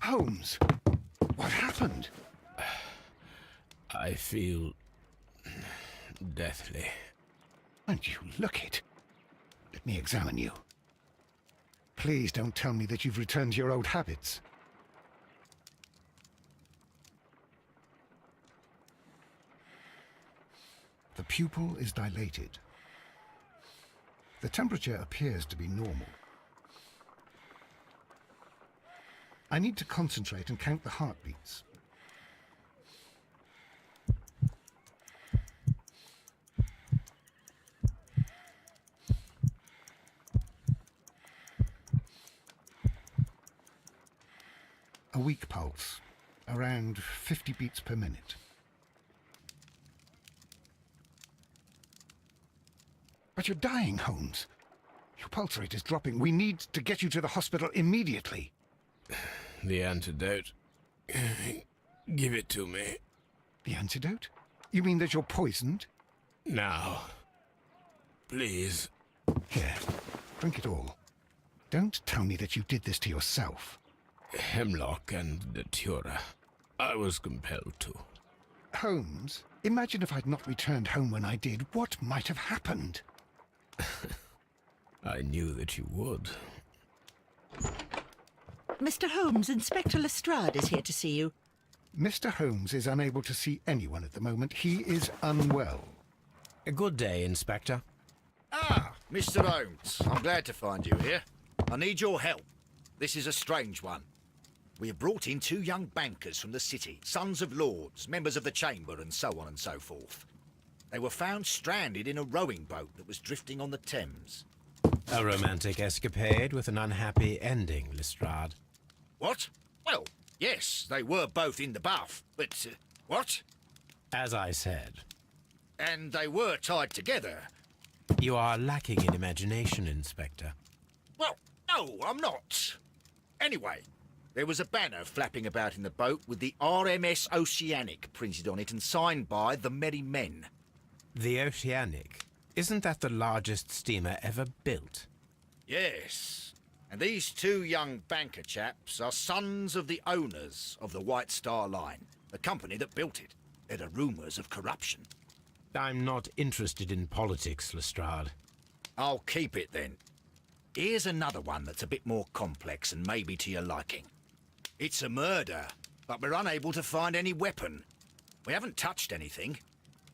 Holmes, what happened? I feel deathly. And you look it. Let me examine you. Please don't tell me that you've returned to your old habits. The pupil is dilated. The temperature appears to be normal. I need to concentrate and count the heartbeats. A weak pulse, around 50 beats per minute. But you're dying, Holmes. Your pulse rate is dropping. We need to get you to the hospital immediately. The antidote. Give it to me. The antidote? You mean that you're poisoned? Now. Please. Here, drink it all. Don't tell me that you did this to yourself. Hemlock and datura. I was compelled to. Holmes, imagine if I'd not returned home when I did. What might have happened? I knew that you would. Mr. Holmes, Inspector Lestrade is here to see you. Mr. Holmes is unable to see anyone at the moment. He is unwell. A good day, Inspector. Ah, Mr. Holmes. I'm glad to find you here. I need your help. This is a strange one. We have brought in 2 young bankers from the city, sons of lords, members of the chamber, and so on and so forth. They were found stranded in a rowing boat that was drifting on the Thames. A romantic escapade with an unhappy ending, Lestrade. What? Well, yes, they were both in the bath, but, what? As I said. And they were tied together. You are lacking in imagination, Inspector. Well, no, I'm not. Anyway, there was a banner flapping about in the boat with the RMS Oceanic printed on it and signed by the Merry Men. The Oceanic? Isn't that the largest steamer ever built? Yes. And these 2 young banker chaps are sons of the owners of the White Star Line, the company that built it. There are rumours of corruption. I'm not interested in politics, Lestrade. I'll keep it then. Here's another one that's a bit more complex and maybe to your liking. It's a murder, but we're unable to find any weapon. We haven't touched anything.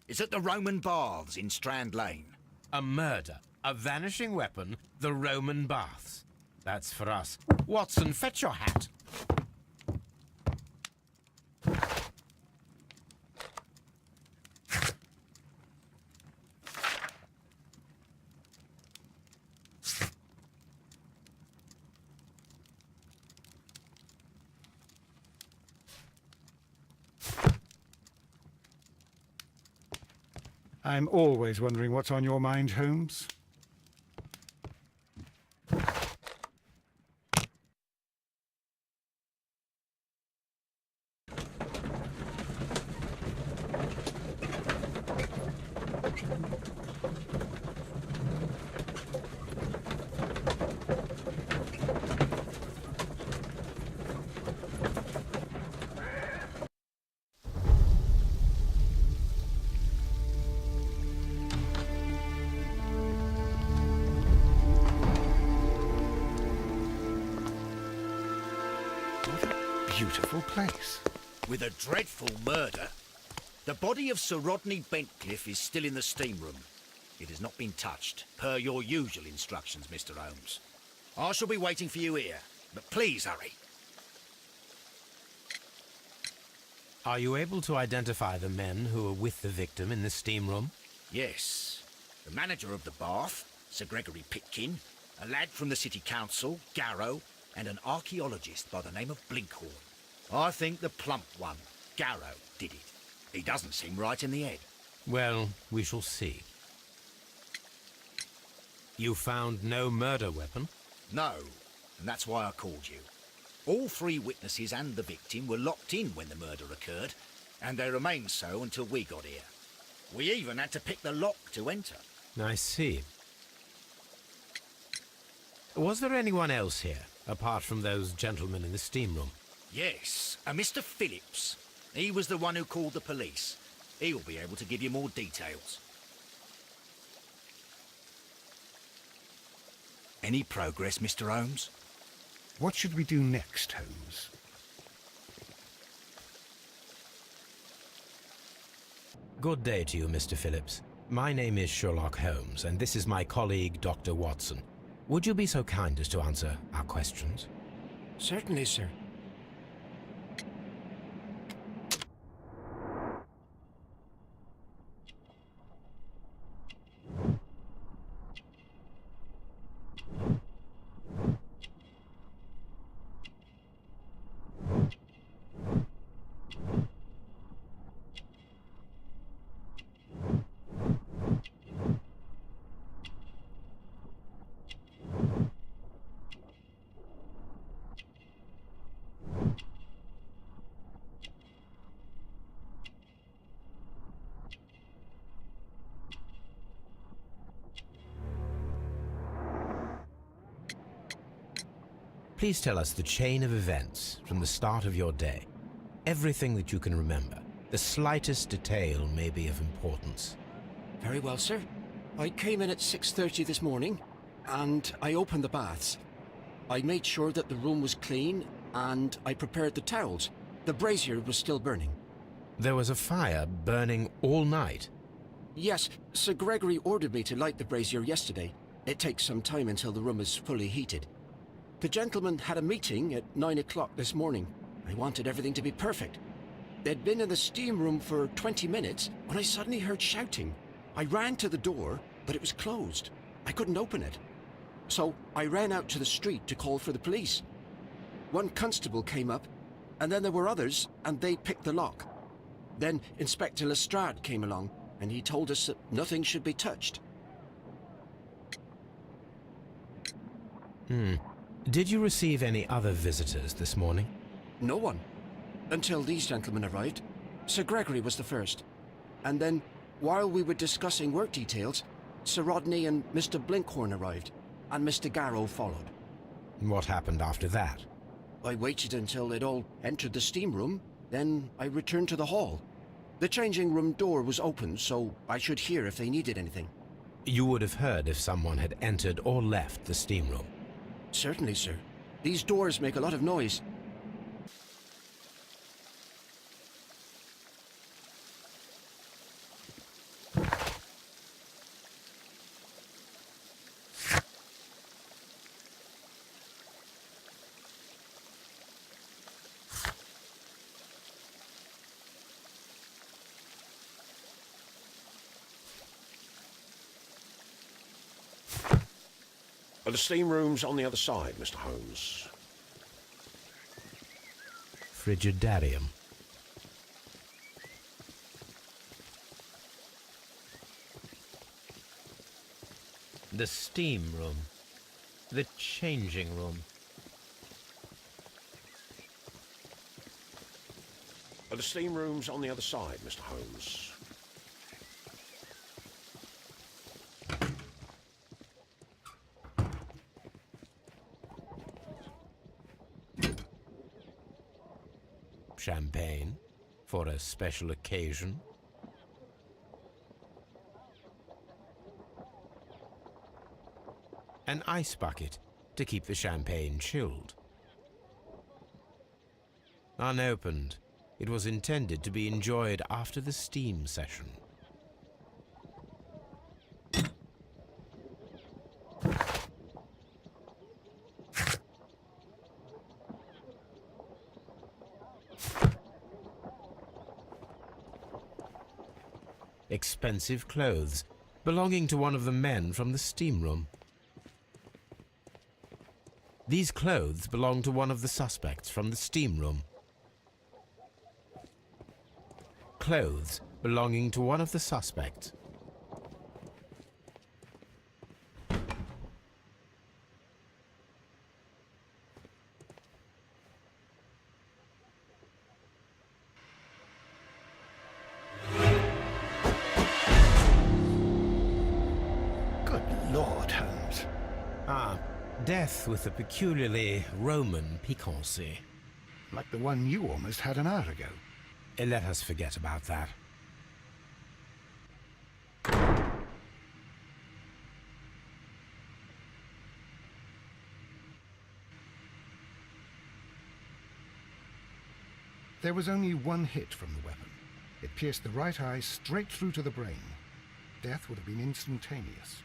It's at the Roman Baths in Strand Lane. A murder, a vanishing weapon, the Roman Baths. That's for us. Watson, fetch your hat. I'm always wondering what's on your mind, Holmes. Beautiful place. With a dreadful murder. The body of Sir Rodney Bentcliffe is still in the steam room. It has not been touched, per your usual instructions, Mr. Holmes. I shall be waiting for you here, but please hurry. Are you able to identify the men who were with the victim in the steam room? Yes. The manager of the bath, Sir Gregory Pitkin, a lad from the City Council, Garrow, and an archaeologist by the name of Blinkhorn. I think the plump one, Garrow, did it. He doesn't seem right in the head. Well, we shall see. You found no murder weapon? No, and that's why I called you. All 3 witnesses and the victim were locked in when the murder occurred, and they remained so until we got here. We even had to pick the lock to enter. I see. Was there anyone else here, apart from those gentlemen in the steam room? Yes, a Mr. Phillips. He was the one who called the police. He'll be able to give you more details. Any progress, Mr. Holmes? What should we do next, Holmes? Good day to you, Mr. Phillips. My name is Sherlock Holmes, and this is my colleague, Dr. Watson. Would you be so kind as to answer our questions? Certainly, sir. Please tell us the chain of events from the start of your day. Everything that you can remember. The slightest detail may be of importance. Very well, sir. I came in at 6:30 this morning, and I opened the baths. I made sure that the room was clean, and I prepared the towels. The brazier was still burning. There was a fire burning all night. Yes, Sir Gregory ordered me to light the brazier yesterday. It takes some time until the room is fully heated. The gentleman had a meeting at 9 o'clock this morning. I wanted everything to be perfect. They'd been in the steam room for 20 minutes when I suddenly heard shouting. I ran to the door, but it was closed. I couldn't open it. So I ran out to the street to call for the police. One constable came up, and then there were others, and they picked the lock. Then Inspector Lestrade came along, and he told us that nothing should be touched. Did you receive any other visitors this morning? No one. Until these gentlemen arrived. Sir Gregory was the first. And then, while we were discussing work details, Sir Rodney and Mr. Blinkhorn arrived, and Mr. Garrow followed. What happened after that? I waited until they'd all entered the steam room, then I returned to the hall. The changing room door was open, so I should hear if they needed anything. You would have heard if someone had entered or left the steam room. Certainly, sir. These doors make a lot of noise. The steam room's on the other side, Mr. Holmes. Frigidarium. The steam room. The changing room. The steam room's on the other side, Mr. Holmes. Champagne for a special occasion. An ice bucket to keep the champagne chilled. Unopened, it was intended to be enjoyed after the steam session. Expensive clothes belonging to one of the men from the steam room. These clothes belong to one of the suspects from the steam room. Clothes belonging to one of the suspects. Good Lord, Holmes. Death with a peculiarly Roman piquancy. like the one you almost had an hour ago. Let us forget about that. There was only one hit from the weapon. It pierced the right eye straight through to the brain. Death would have been instantaneous.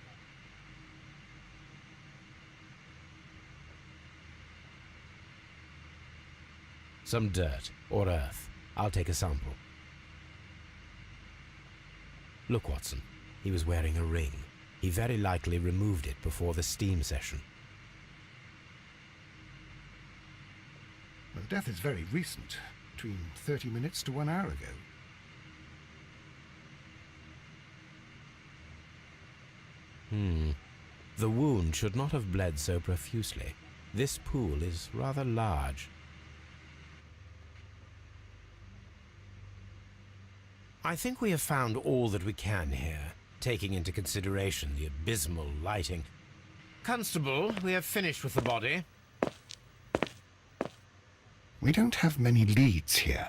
Some dirt or earth. I'll take a sample. Look, Watson. He was wearing a ring. He very likely removed it before the steam session. The death is very recent, between 30 minutes to 1 hour ago. The wound should not have bled so profusely. This pool is rather large. I think we have found all that we can here, taking into consideration the abysmal lighting. Constable, we have finished with the body. We don't have many leads here.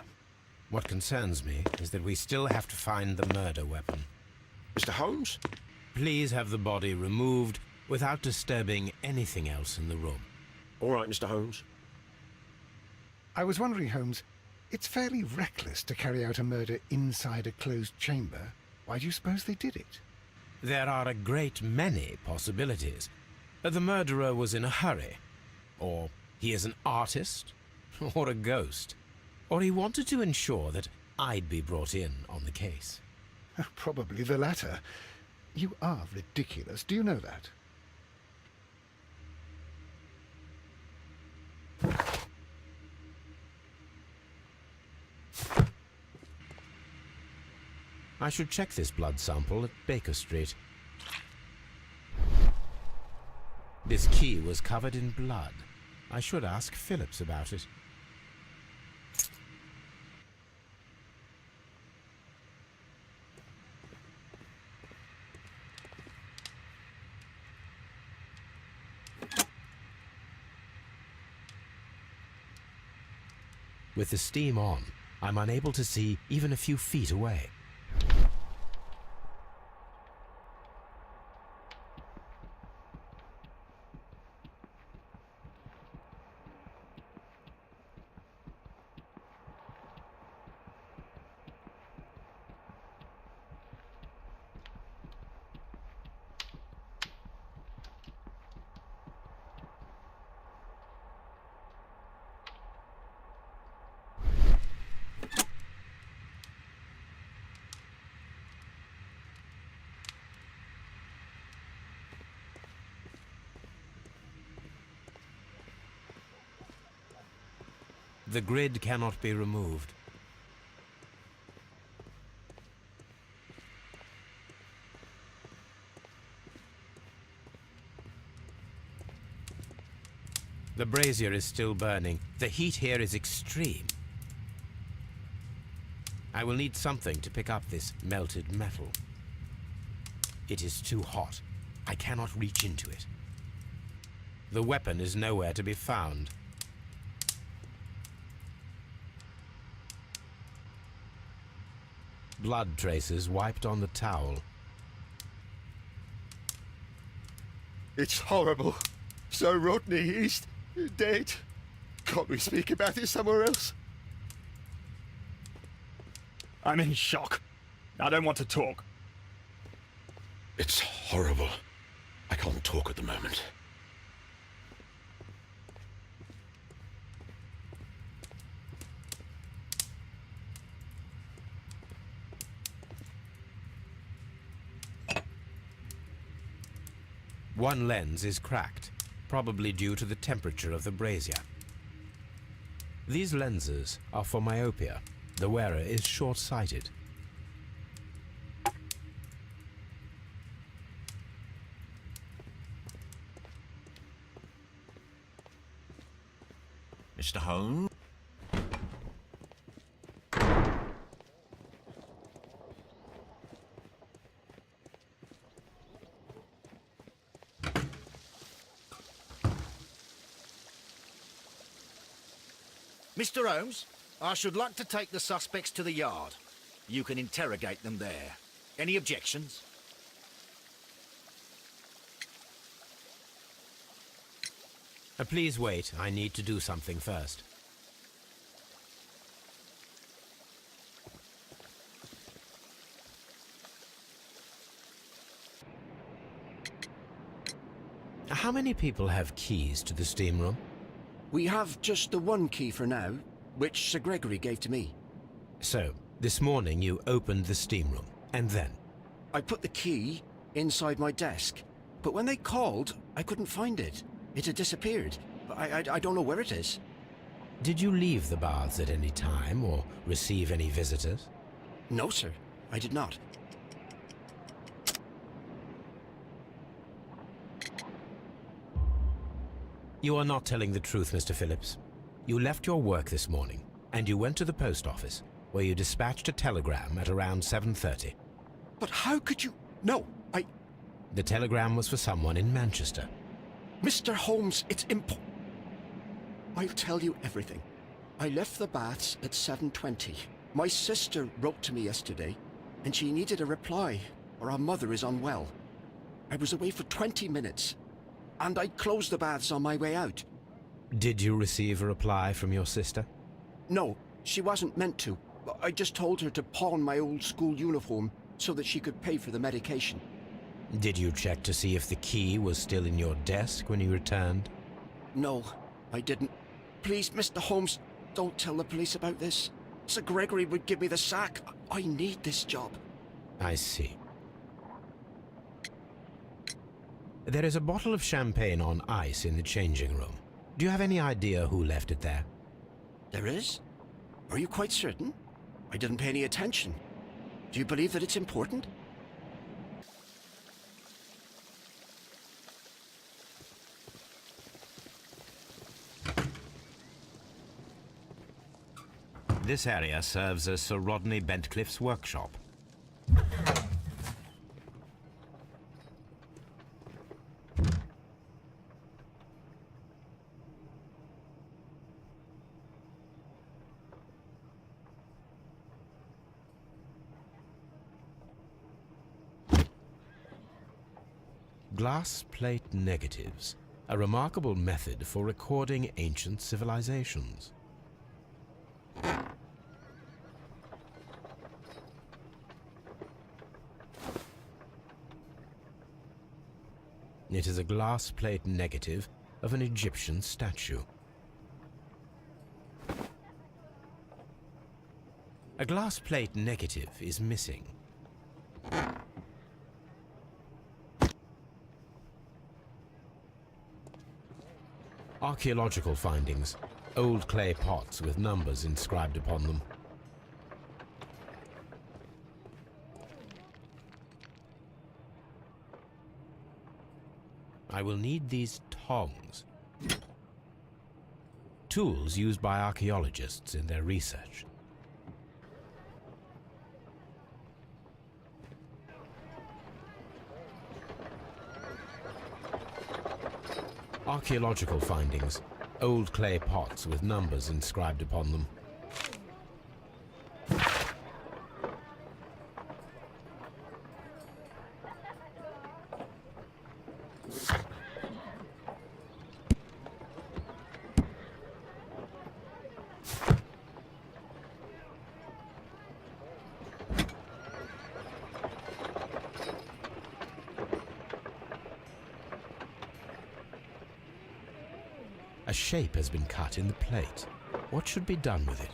What concerns me is that we still have to find the murder weapon. Mr. Holmes? Please have the body removed without disturbing anything else in the room. All right, Mr. Holmes. I was wondering, Holmes, it's fairly reckless to carry out a murder inside a closed chamber. Why do you suppose they did it? There are a great many possibilities. The murderer was in a hurry. Or he is an artist. Or a ghost. Or he wanted to ensure that I'd be brought in on the case. Probably the latter. You are ridiculous. Do you know that? I should check this blood sample at Baker Street. This key was covered in blood. I should ask Phillips about it. With the steam on, I'm unable to see even a few feet away. The grid cannot be removed. The brazier is still burning. The heat here is extreme. I will need something to pick up this melted metal. It is too hot. I cannot reach into it. The weapon is nowhere to be found. Blood traces wiped on the towel. It's horrible. So Rodney, he's dead. Can't we speak about it somewhere else? I'm in shock. I don't want to talk. It's horrible. I can't talk at the moment. One lens is cracked, probably due to the temperature of the brazier. These lenses are for myopia. The wearer is short-sighted. Mr. Holmes? Mr. Holmes, I should like to take the suspects to the yard. You can interrogate them there. Any objections? Please wait. I need to do something first. How many people have keys to the steam room? We have just the one key for now, which Sir Gregory gave to me. So, this morning you opened the steam room, and then? I put the key inside my desk, but when they called, I couldn't find it. It had disappeared. I don't know where it is. Did you leave the baths at any time, or receive any visitors? No, sir, I did not. You are not telling the truth, Mr. Phillips. You left your work this morning, and you went to the post office, where you dispatched a telegram at around 7:30. But how could you... No, The telegram was for someone in Manchester. Mr. Holmes, it's I'll tell you everything. I left the baths at 7:20. My sister wrote to me yesterday, and she needed a reply, or our mother is unwell. I was away for 20 minutes, and I closed the baths on my way out. Did you receive a reply from your sister? No, she wasn't meant to. I just told her to pawn my old school uniform so that she could pay for the medication. Did you check to see if the key was still in your desk when you returned? No, I didn't. Please, Mr. Holmes, don't tell the police about this. Sir Gregory would give me the sack. I need this job. I see. There is a bottle of champagne on ice in the changing room. Do you have any idea who left it there? There is? Are you quite certain? I didn't pay any attention. Do you believe that it's important? This area serves as Sir Rodney Bentcliffe's workshop. Glass plate negatives, a remarkable method for recording ancient civilizations. It is a glass plate negative of an Egyptian statue. A glass plate negative is missing. Archaeological findings. Old clay pots with numbers inscribed upon them. I will need these tongs. Tools used by archaeologists in their research. Archaeological findings. Old clay pots with numbers inscribed upon them. A shape has been cut in the plate. What should be done with it?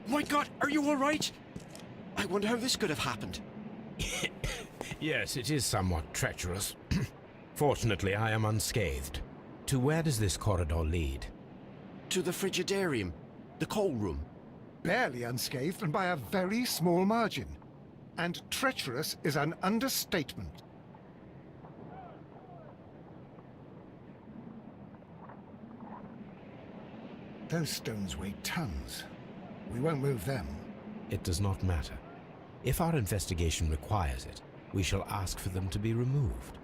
My God, are you all right? I wonder how this could have happened. Yes, it is somewhat treacherous. Fortunately, I am unscathed. To where does this corridor lead? To the frigidarium, the coal room. Barely unscathed and by a very small margin. And treacherous is an understatement. Those stones weigh tons. We won't move them. It does not matter. If our investigation requires it, we shall ask for them to be removed.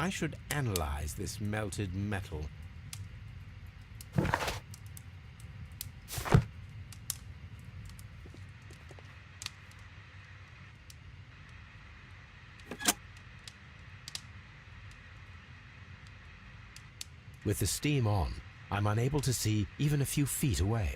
I should analyze this melted metal. With the steam on, I'm unable to see even a few feet away.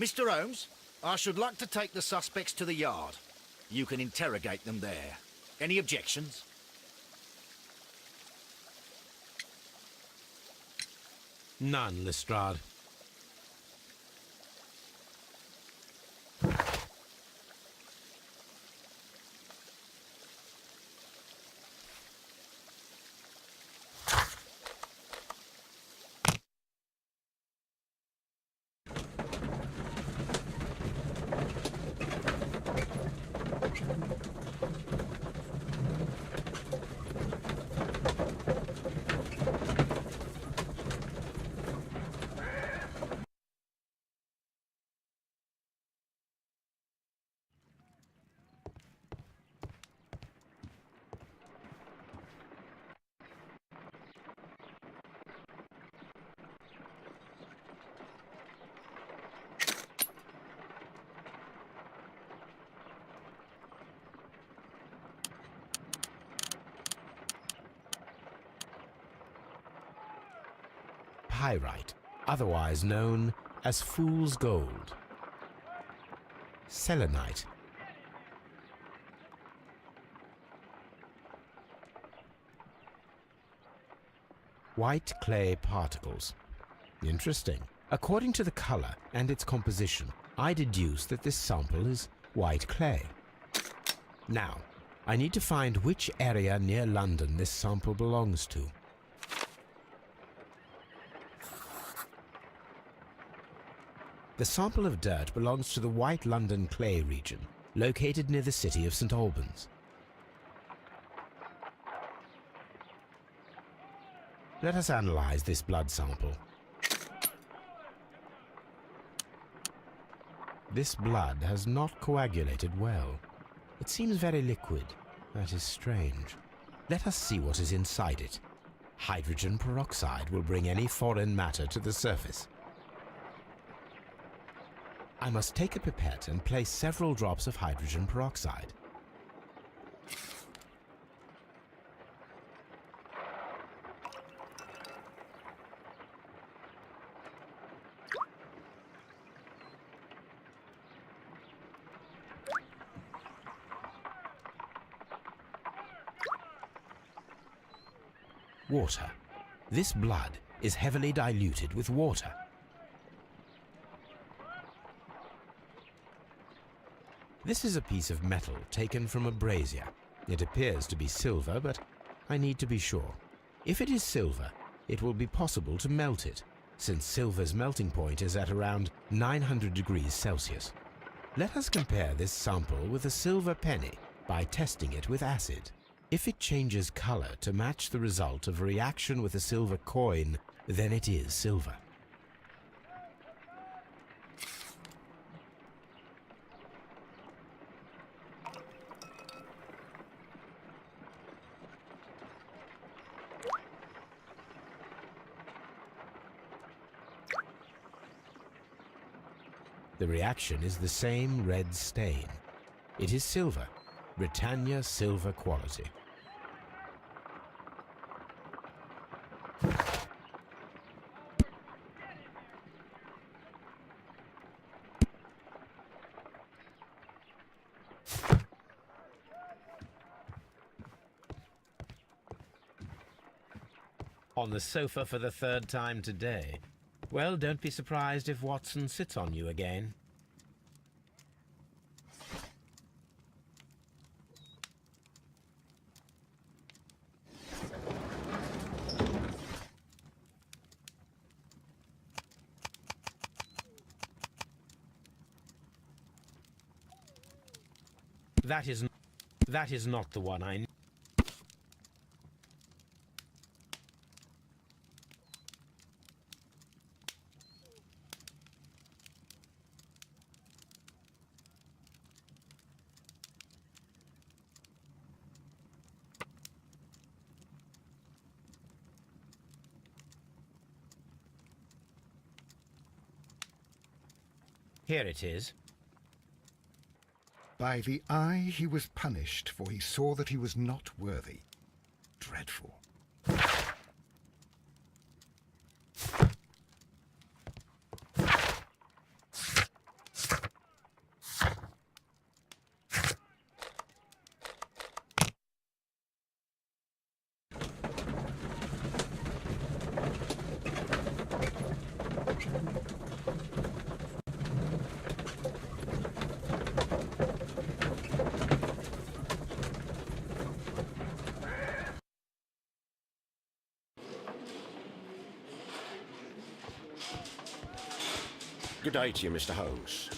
Mr. Holmes, I should like to take the suspects to the yard. You can interrogate them there. Any objections? None, Lestrade. Pyrite, otherwise known as fool's gold. Selenite. white clay particles. Interesting. According to the color and its composition, I deduce that this sample is white clay. Now, I need to find which area near London this sample belongs to. The sample of dirt belongs to the White London clay region, located near the city of St. Albans. Let us analyze this blood sample. This blood has not coagulated well. It seems very liquid. That is strange. Let us see what is inside it. Hydrogen peroxide will bring any foreign matter to the surface. I must take a pipette and place several drops of hydrogen peroxide. Water. This blood is heavily diluted with water. This is a piece of metal taken from a brazier. It appears to be silver, but I need to be sure. If it is silver, it will be possible to melt it, since silver's melting point is at around 900 degrees Celsius. Let us compare this sample with a silver penny by testing it with acid. If it changes color to match the result of a reaction with a silver coin, then it is silver. The reaction is the same red stain. It is silver, Britannia silver quality. On the sofa for the third time today. Well, don't be surprised if Watson sits on you again. That is not the one I need. Here it is. By the eye he was punished, for he saw that he was not worthy. Dreadful. Good day to you, Mr. Holmes.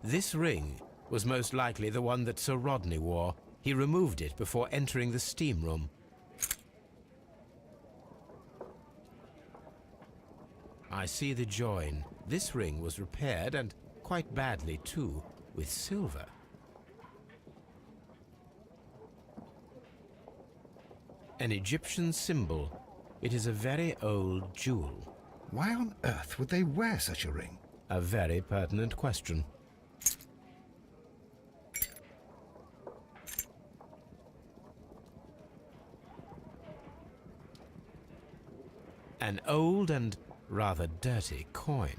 This ring was most likely the one that Sir Rodney wore. He removed it before entering the steam room. I see the join. This ring was repaired, and quite badly too, with silver. An Egyptian symbol. It is a very old jewel. Why on earth would they wear such a ring? A very pertinent question. An old and rather dirty coin.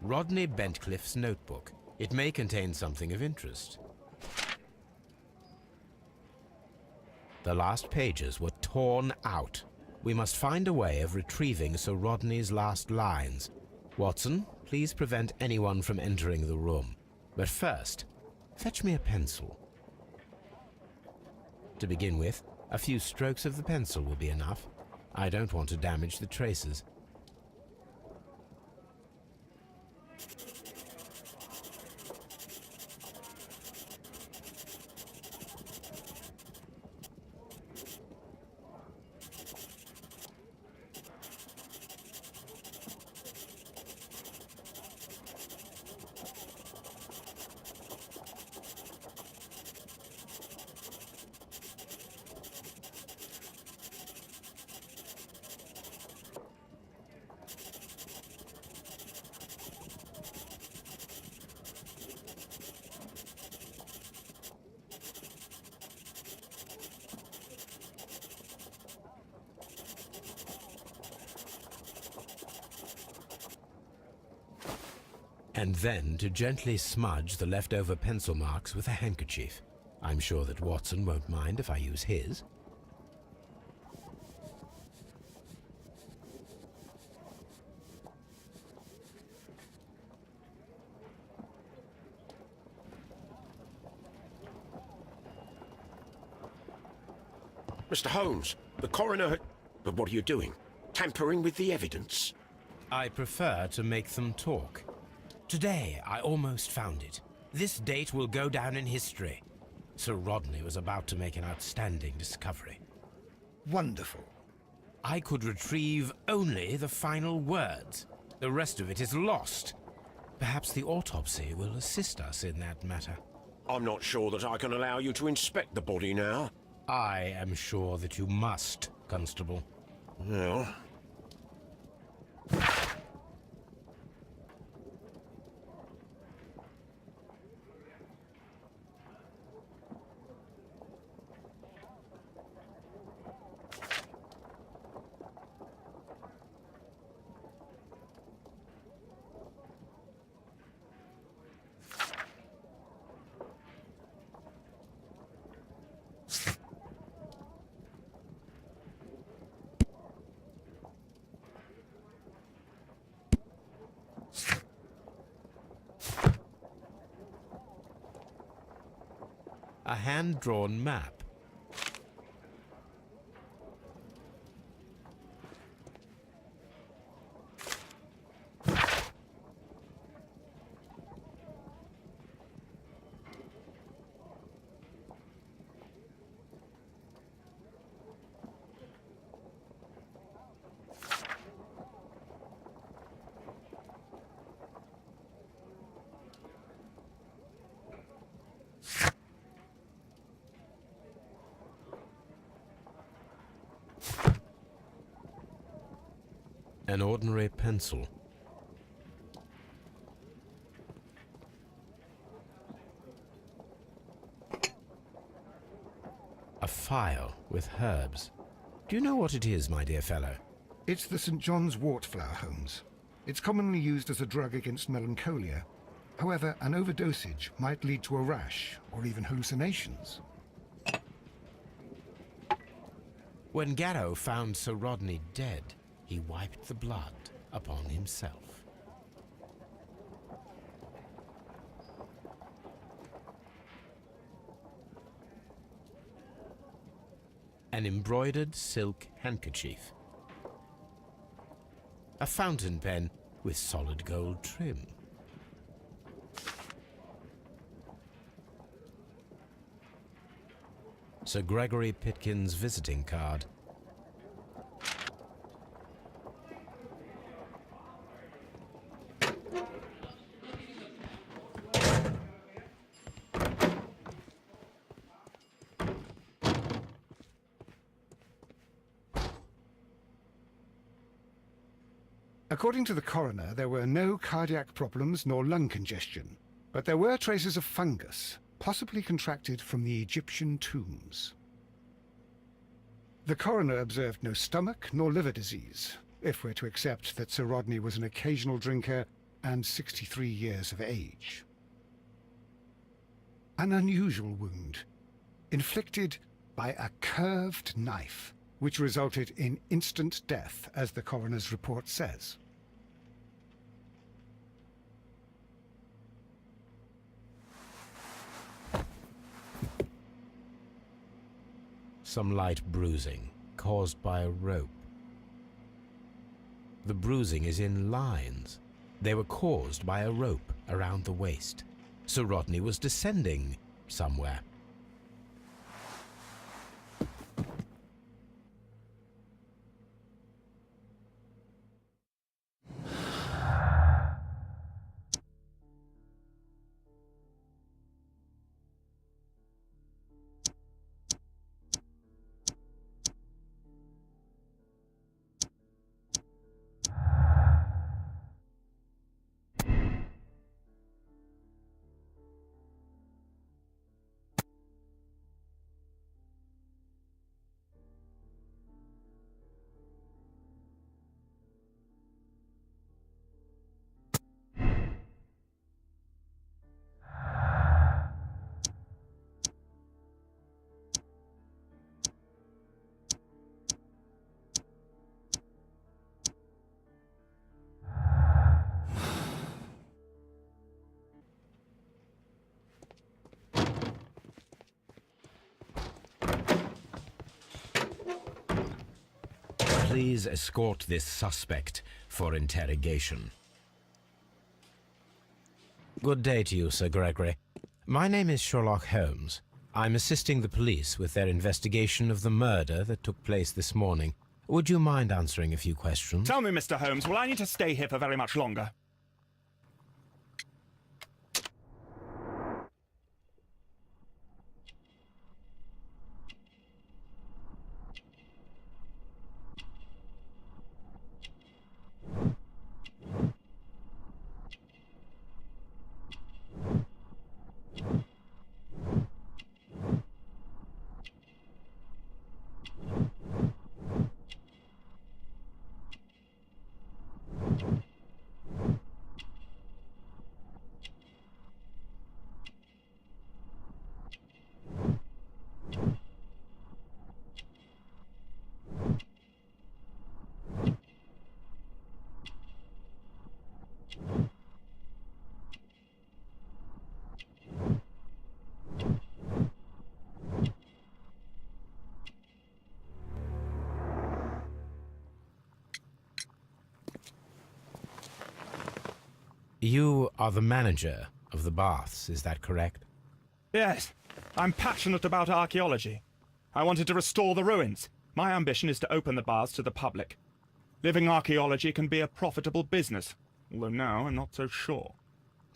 Rodney Bentcliffe's notebook. It may contain something of interest. The last pages were torn out. We must find a way of retrieving Sir Rodney's last lines. Watson, please prevent anyone from entering the room. But first, fetch me a pencil. To begin with, a few strokes of the pencil will be enough. I don't want to damage the traces. And then to gently smudge the leftover pencil marks with a handkerchief. I'm sure that Watson won't mind if I use his. Mr. Holmes, the coroner... But what are you doing? Tampering with the evidence? I prefer to make them talk. Today, I almost found it. This date will go down in history. Sir Rodney was about to make an outstanding discovery. Wonderful. I could retrieve only the final words. The rest of it is lost. Perhaps the autopsy will assist us in that matter. I'm not sure that I can allow you to inspect the body now. I am sure that you must, Constable. Well... A hand-drawn map. An ordinary pencil. A file with herbs. Do you know what it is, my dear fellow? It's the St. John's wort flower, Holmes. It's commonly used as a drug against melancholia. However, an overdosage might lead to a rash or even hallucinations. When Garrow found Sir Rodney dead, he wiped the blood upon himself. An embroidered silk handkerchief. A fountain pen with solid gold trim. Sir Gregory Pitkin's visiting card. According to the coroner, there were no cardiac problems nor lung congestion, but there were traces of fungus, possibly contracted from the Egyptian tombs. The coroner observed no stomach nor liver disease, if we're to accept that Sir Rodney was an occasional drinker and 63 years of age. An unusual wound, inflicted by a curved knife, which resulted in instant death, as the coroner's report says. Some light bruising, caused by a rope. The bruising is in lines. They were caused by a rope around the waist. Sir Rodney was descending somewhere. Please escort this suspect for interrogation. Good day to you, Sir Gregory. My name is Sherlock Holmes. I'm assisting the police with their investigation of the murder that took place this morning. Would you mind answering a few questions? Tell me, Mr. Holmes, will I need to stay here for very much longer? You are the manager of the baths, is that correct? Yes, I'm passionate about archaeology. I wanted to restore the ruins. My ambition is to open the baths to the public. Living archaeology can be a profitable business, although now I'm not so sure.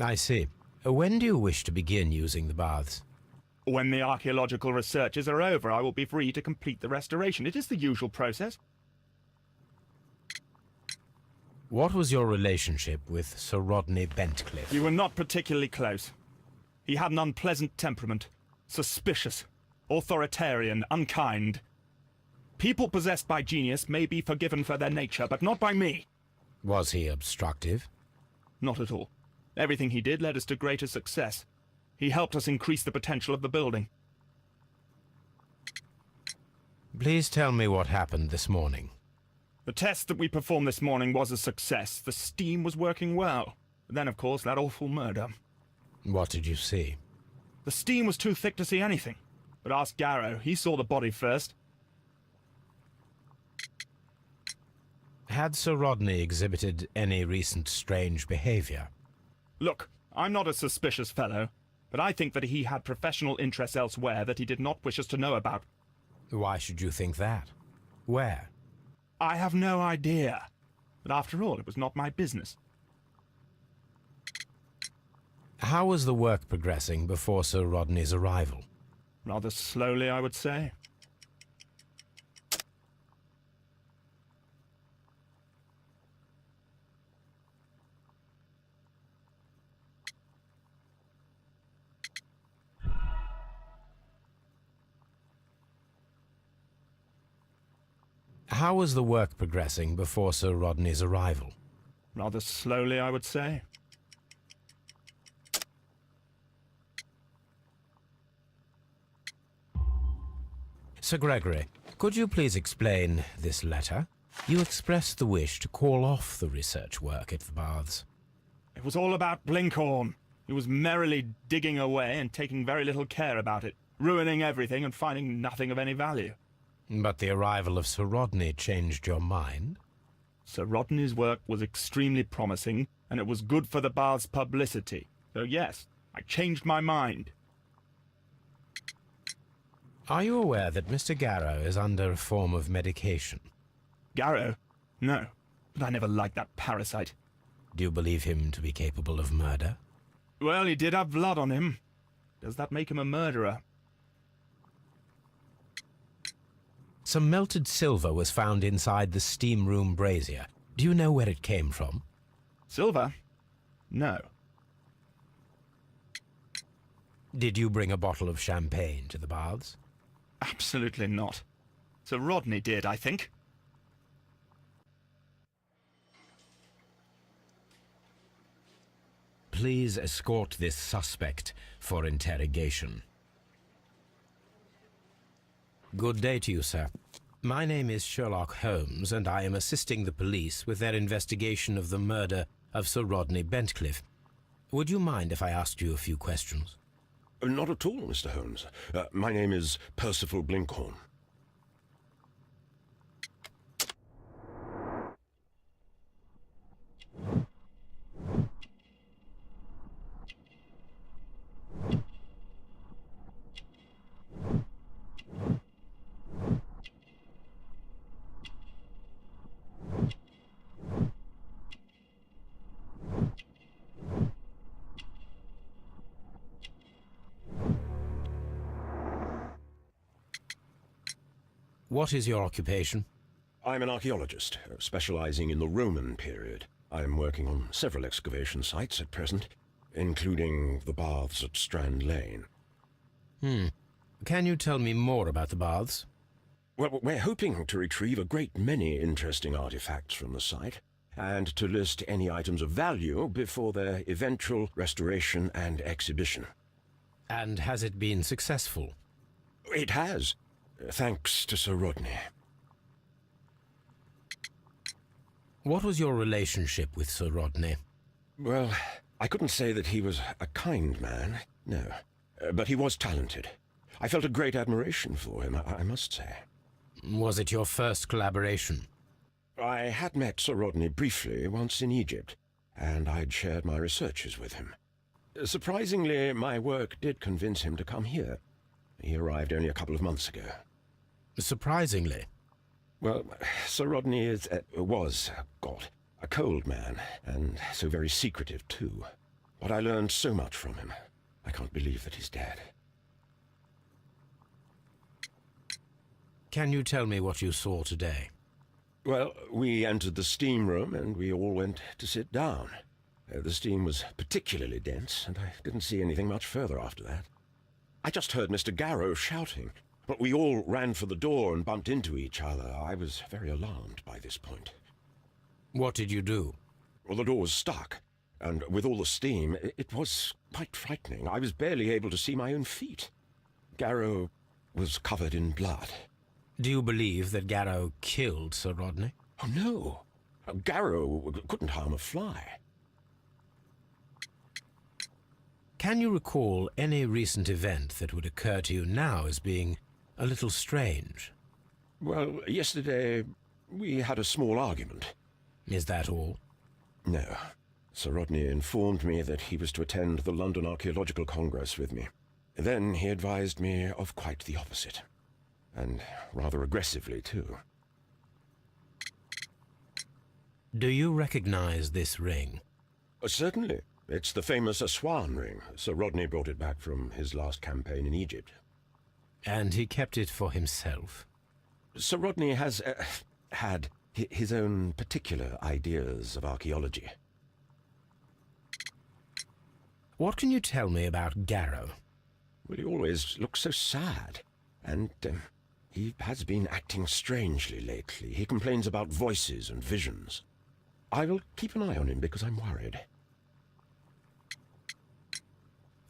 I see. When do you wish to begin using the baths? When the archaeological researches are over, I will be free to complete the restoration. It is the usual process. What was your relationship with Sir Rodney Bentcliffe? You were not particularly close. He had an unpleasant temperament. Suspicious, authoritarian, unkind. People possessed by genius may be forgiven for their nature, but not by me. Was he obstructive? Not at all. Everything he did led us to greater success. He helped us increase the potential of the building. Please tell me what happened this morning. The test that we performed this morning was a success. The steam was working well. But then, of course, that awful murder. What did you see? The steam was too thick to see anything. But ask Garrow. He saw the body first. Had Sir Rodney exhibited any recent strange behavior? Look, I'm not a suspicious fellow, but I think that he had professional interests elsewhere that he did not wish us to know about. Why should you think that? Where? I have no idea. But after all, it was not my business. How was the work progressing before Sir Rodney's arrival? Rather slowly, I would say. How was the work progressing before Sir Rodney's arrival? Rather slowly, I would say. Sir Gregory, could you please explain this letter? You expressed the wish to call off the research work at the baths. It was all about Blinkhorn. He was merrily digging away and taking very little care about it, ruining everything and finding nothing of any value. But the arrival of Sir Rodney changed your mind? Sir Rodney's work was extremely promising, and it was good for the bath's publicity. So yes, I changed my mind. Are you aware that Mr. Garrow is under a form of medication? Garrow? No, but I never liked that parasite. Do you believe him to be capable of murder? Well, he did have blood on him. Does that make him a murderer? Some melted silver was found inside the steam room brazier. Do you know where it came from? Silver? No. Did you bring a bottle of champagne to the baths? Absolutely not. Sir Rodney did, I think. Please escort this suspect for interrogation. Good day to you, sir. My name is Sherlock Holmes, and I am assisting the police with their investigation of the murder of Sir Rodney Bentcliffe. Would you mind if I asked you a few questions? Not at all, Mr. Holmes. My name is Percival Blinkhorn. What is your occupation? I'm an archaeologist, specializing in the Roman period. I'm working on several excavation sites at present, including the baths at Strand Lane. Can you tell me more about the baths? Well, we're hoping to retrieve a great many interesting artifacts from the site, and to list any items of value before their eventual restoration and exhibition. And has it been successful? It has, thanks to Sir Rodney. What was your relationship with Sir Rodney? Well, I couldn't say that he was a kind man, no. But he was talented. I felt a great admiration for him, I must say. Was it your first collaboration? I had met Sir Rodney briefly once in Egypt, and I'd shared my researches with him. Surprisingly, my work did convince him to come here. He arrived only a couple of months ago. Surprisingly? Well, Sir Rodney was a cold man, and so very secretive too. But I learned so much from him. I can't believe that he's dead. Can you tell me what you saw today? Well, we entered the steam room and we all went to sit down. The steam was particularly dense, and I didn't see anything much further after that. I just heard Mr. Garrow shouting, but we all ran for the door and bumped into each other. I was very alarmed by this point. What did you do? Well, the door was stuck, and with all the steam, it was quite frightening. I was barely able to see my own feet. Garrow was covered in blood. Do you believe that Garrow killed Sir Rodney? Oh, no. Garrow couldn't harm a fly. Can you recall any recent event that would occur to you now as being a little strange? Well, yesterday we had a small argument. Is that all? No. Sir Rodney informed me that he was to attend the London Archaeological Congress with me. Then he advised me of quite the opposite. And rather aggressively, too. Do you recognize this ring? Certainly. It's the famous Aswan ring. Sir Rodney brought it back from his last campaign in Egypt. And he kept it for himself? Sir Rodney has had his own particular ideas of archaeology. What can you tell me about Garrow? Well, he always looks so sad. And he has been acting strangely lately. He complains about voices and visions. I will keep an eye on him because I'm worried.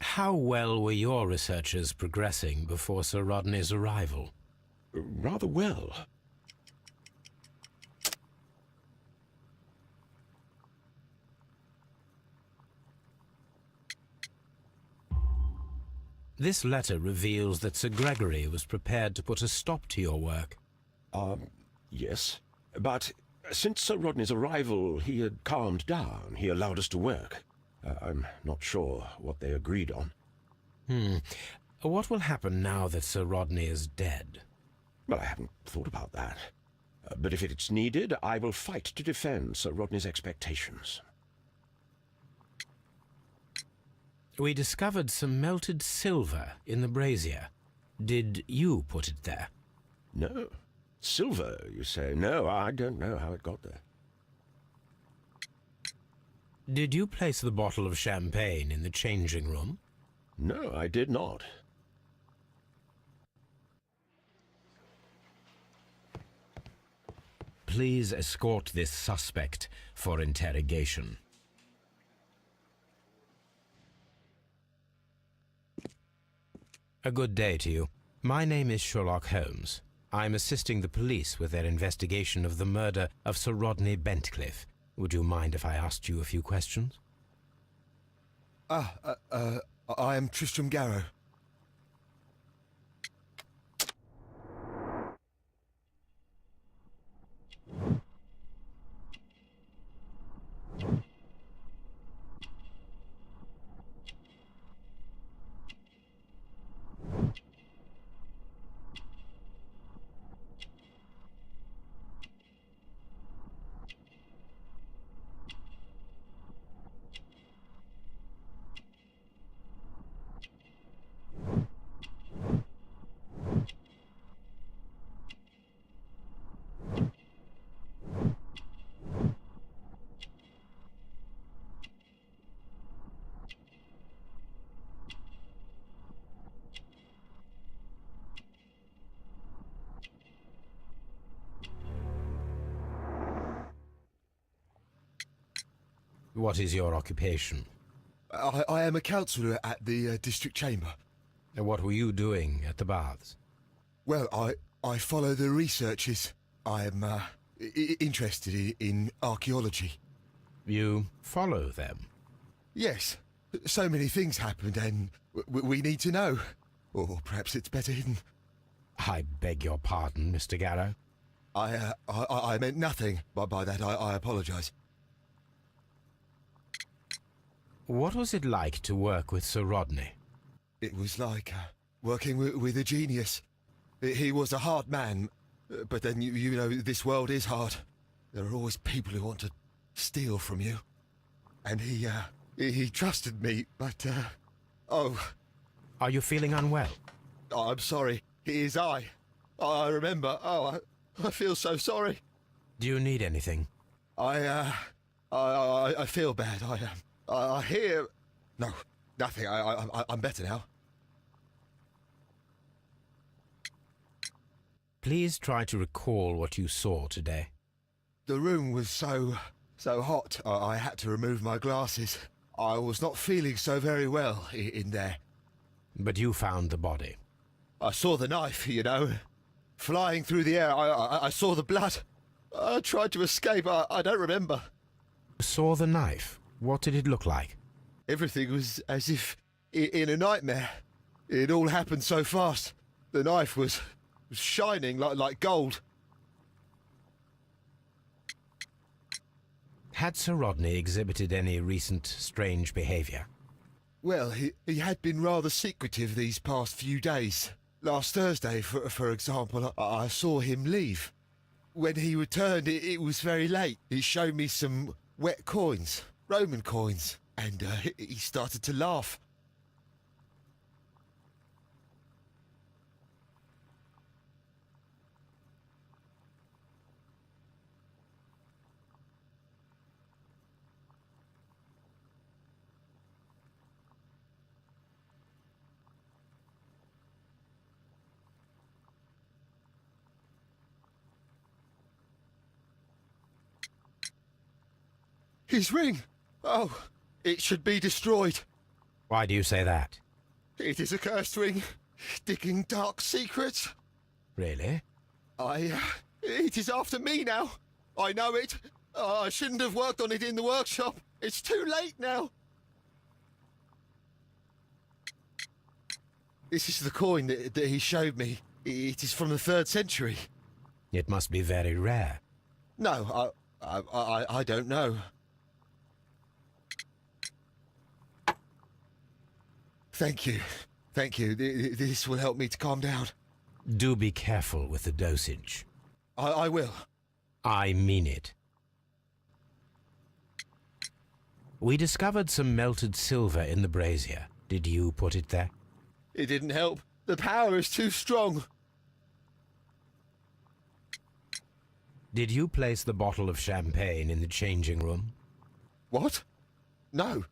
How well were your researchers progressing before Sir Rodney's arrival? rather well. This letter reveals that Sir Gregory was prepared to put a stop to your work. Yes. But since Sir Rodney's arrival, he had calmed down. He allowed us to work. I'm not sure what they agreed on. What will happen now that Sir Rodney is dead? Well, I haven't thought about that. But if it's needed, I will fight to defend Sir Rodney's expectations. We discovered some melted silver in the brazier. Did you put it there? No. Silver, you say? No, I don't know how it got there. Did you place the bottle of champagne in the changing room? No, I did not. Please escort this suspect for interrogation. A good day to you. My name is Sherlock Holmes. I'm assisting the police with their investigation of the murder of Sir Rodney Bentcliffe. Would you mind if I asked you a few questions? I am Tristram Garrow. What is your occupation? I am a counsellor at the district chamber. And what were you doing at the baths? Well, I follow the researches. I am interested in archaeology. You follow them? Yes. So many things happened and we need to know. Or perhaps it's better hidden. I beg your pardon, Mr. Garrow. I meant nothing by that. I apologise. What was it like to work with Sir Rodney? It was like working with a genius. He was a hard man, but then you know this world is hard. There are always people who want to steal from you. And he trusted me, but oh. Are you feeling unwell? Oh, I'm sorry. It is I remember. Oh, I feel so sorry. Do you need anything? I feel bad. I hear... No, nothing. I'm better now. Please try to recall what you saw today. The room was so hot, I had to remove my glasses. I was not feeling so very well in there. But you found the body. I saw the knife, you know, flying through the air. I saw the blood. I tried to escape. I don't remember. Saw the knife? What did it look like? Everything was as if in a nightmare. It all happened so fast. The knife was shining like gold. Had Sir Rodney exhibited any recent strange behaviour? Well, he had been rather secretive these past few days. Last Thursday, for example, I saw him leave. When he returned, it was very late. He showed me some wet coins, Roman coins, and he started to laugh. His ring! Oh, it should be destroyed. Why do you say that? It is a cursed ring, digging dark secrets. Really? It is after me now. I know it. I shouldn't have worked on it in the workshop. It's too late now. This is the coin that he showed me. It is from the 3rd century. It must be very rare. No, I don't know. Thank you. Thank you. This will help me to calm down. Do be careful with the dosage. I will. I mean it. We discovered some melted silver in the brazier. Did you put it there? It didn't help. The power is too strong. Did you place the bottle of champagne in the changing room? What? No.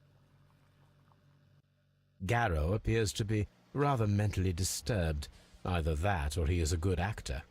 Garrow appears to be rather mentally disturbed. Either that or he is a good actor.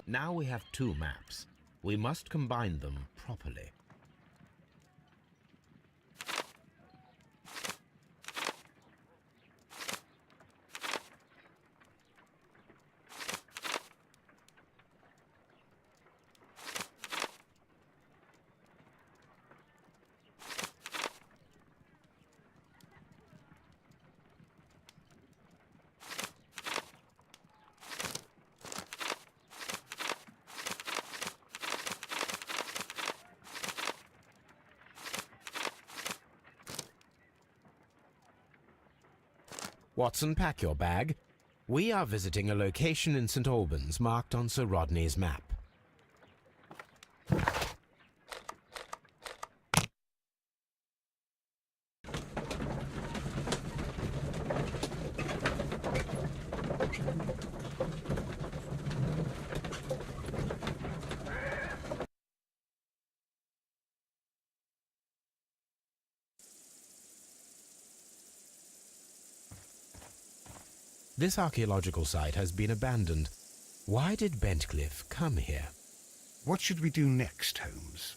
Now we have 2 maps. We must combine them properly. Watson, pack your bag. We are visiting a location in St. Albans marked on Sir Rodney's map. This archaeological site has been abandoned. Why did Bentcliffe come here? What should we do next, Holmes?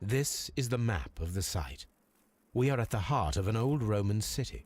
This is the map of the site. We are at the heart of an old Roman city.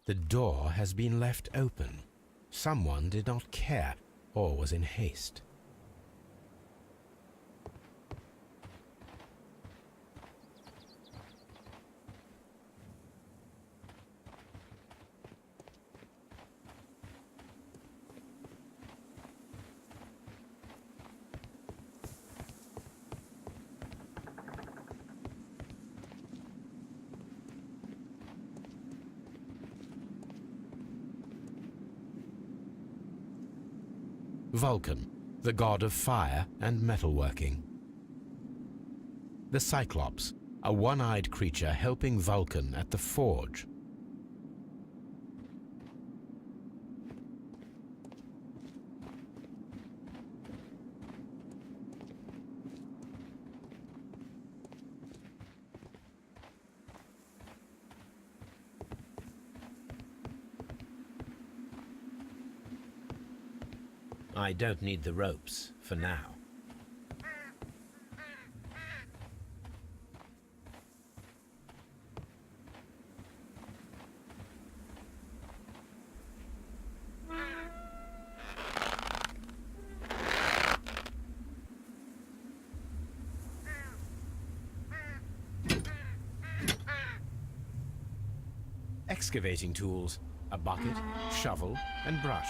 The door has been left open. Someone did not care or was in haste. Vulcan, the god of fire and metalworking. The Cyclops, a one-eyed creature helping Vulcan at the forge. I don't need the ropes for now. Excavating tools, a bucket, shovel, and brush.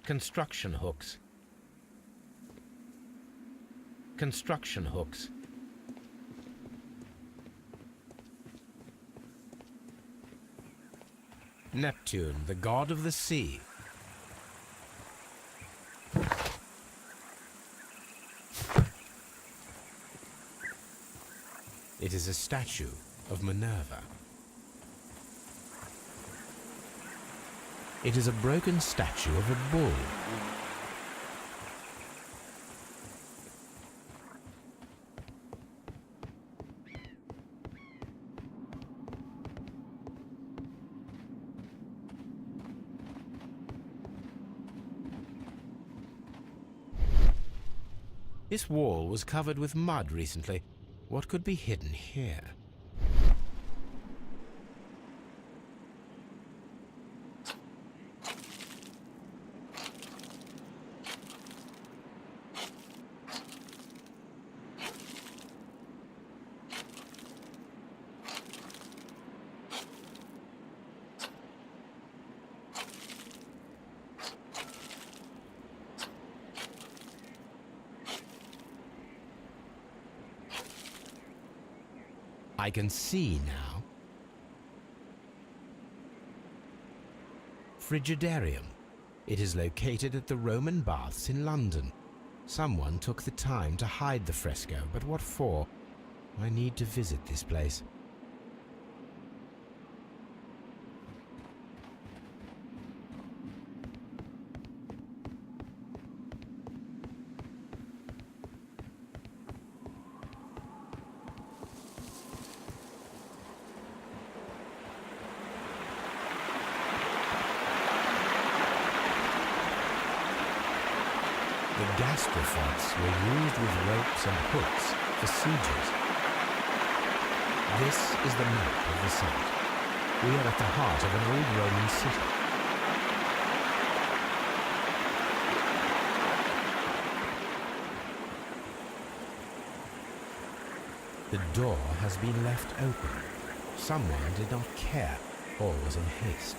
Construction hooks. Construction hooks. Neptune, the god of the sea. It is a statue of Minerva. It is a broken statue of a bull. This wall was covered with mud recently. What could be hidden here? I can see now. Frigidarium. It is located at the Roman Baths in London. Someone took the time to hide the fresco, but what for? I need to visit this place. The gastrophons were used with ropes and hooks for sieges. This is the map of the site. We are at the heart of an old Roman city. The door has been left open. Someone did not care or was in haste.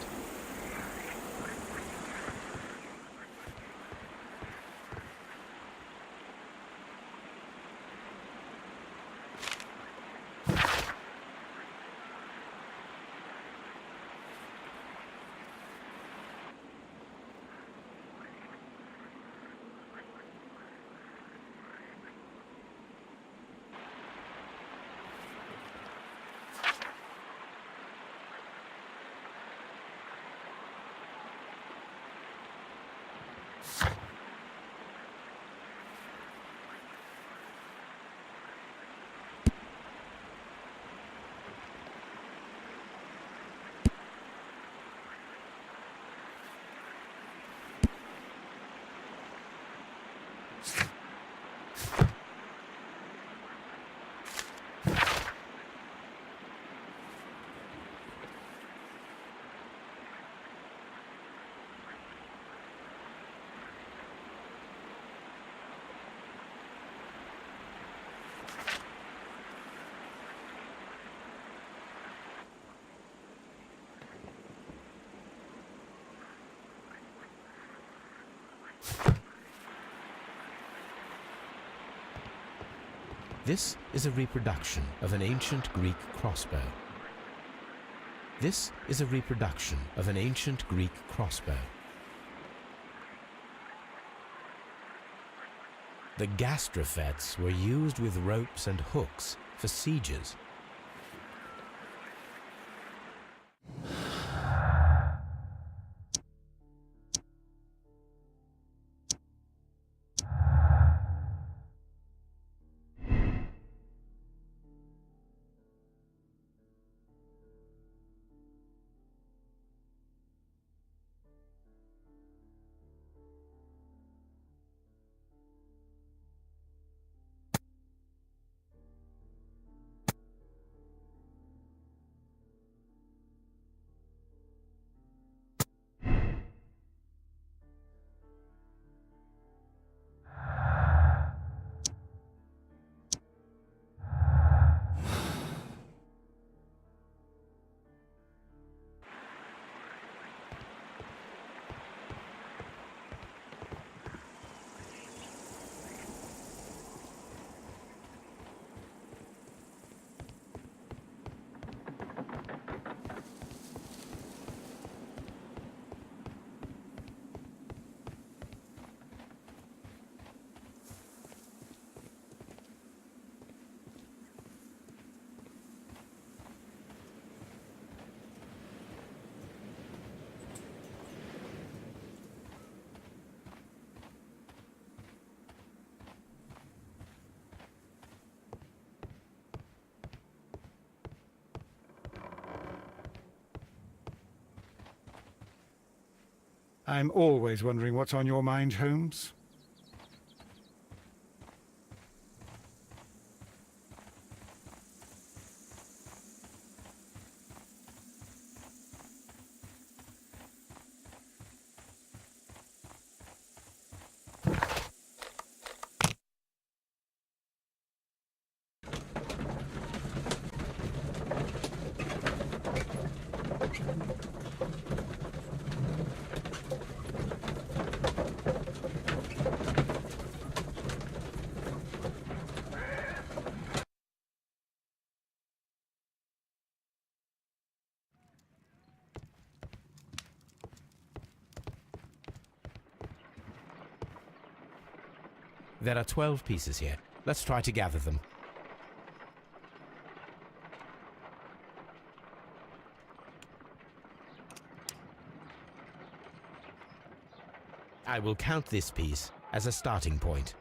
This is a reproduction of an ancient Greek crossbow. This is a reproduction of an ancient Greek crossbow. The gastrophets were used with ropes and hooks for sieges. I'm always wondering what's on your mind, Holmes. There are 12 pieces here. Let's try to gather them. I will count this piece as a starting point.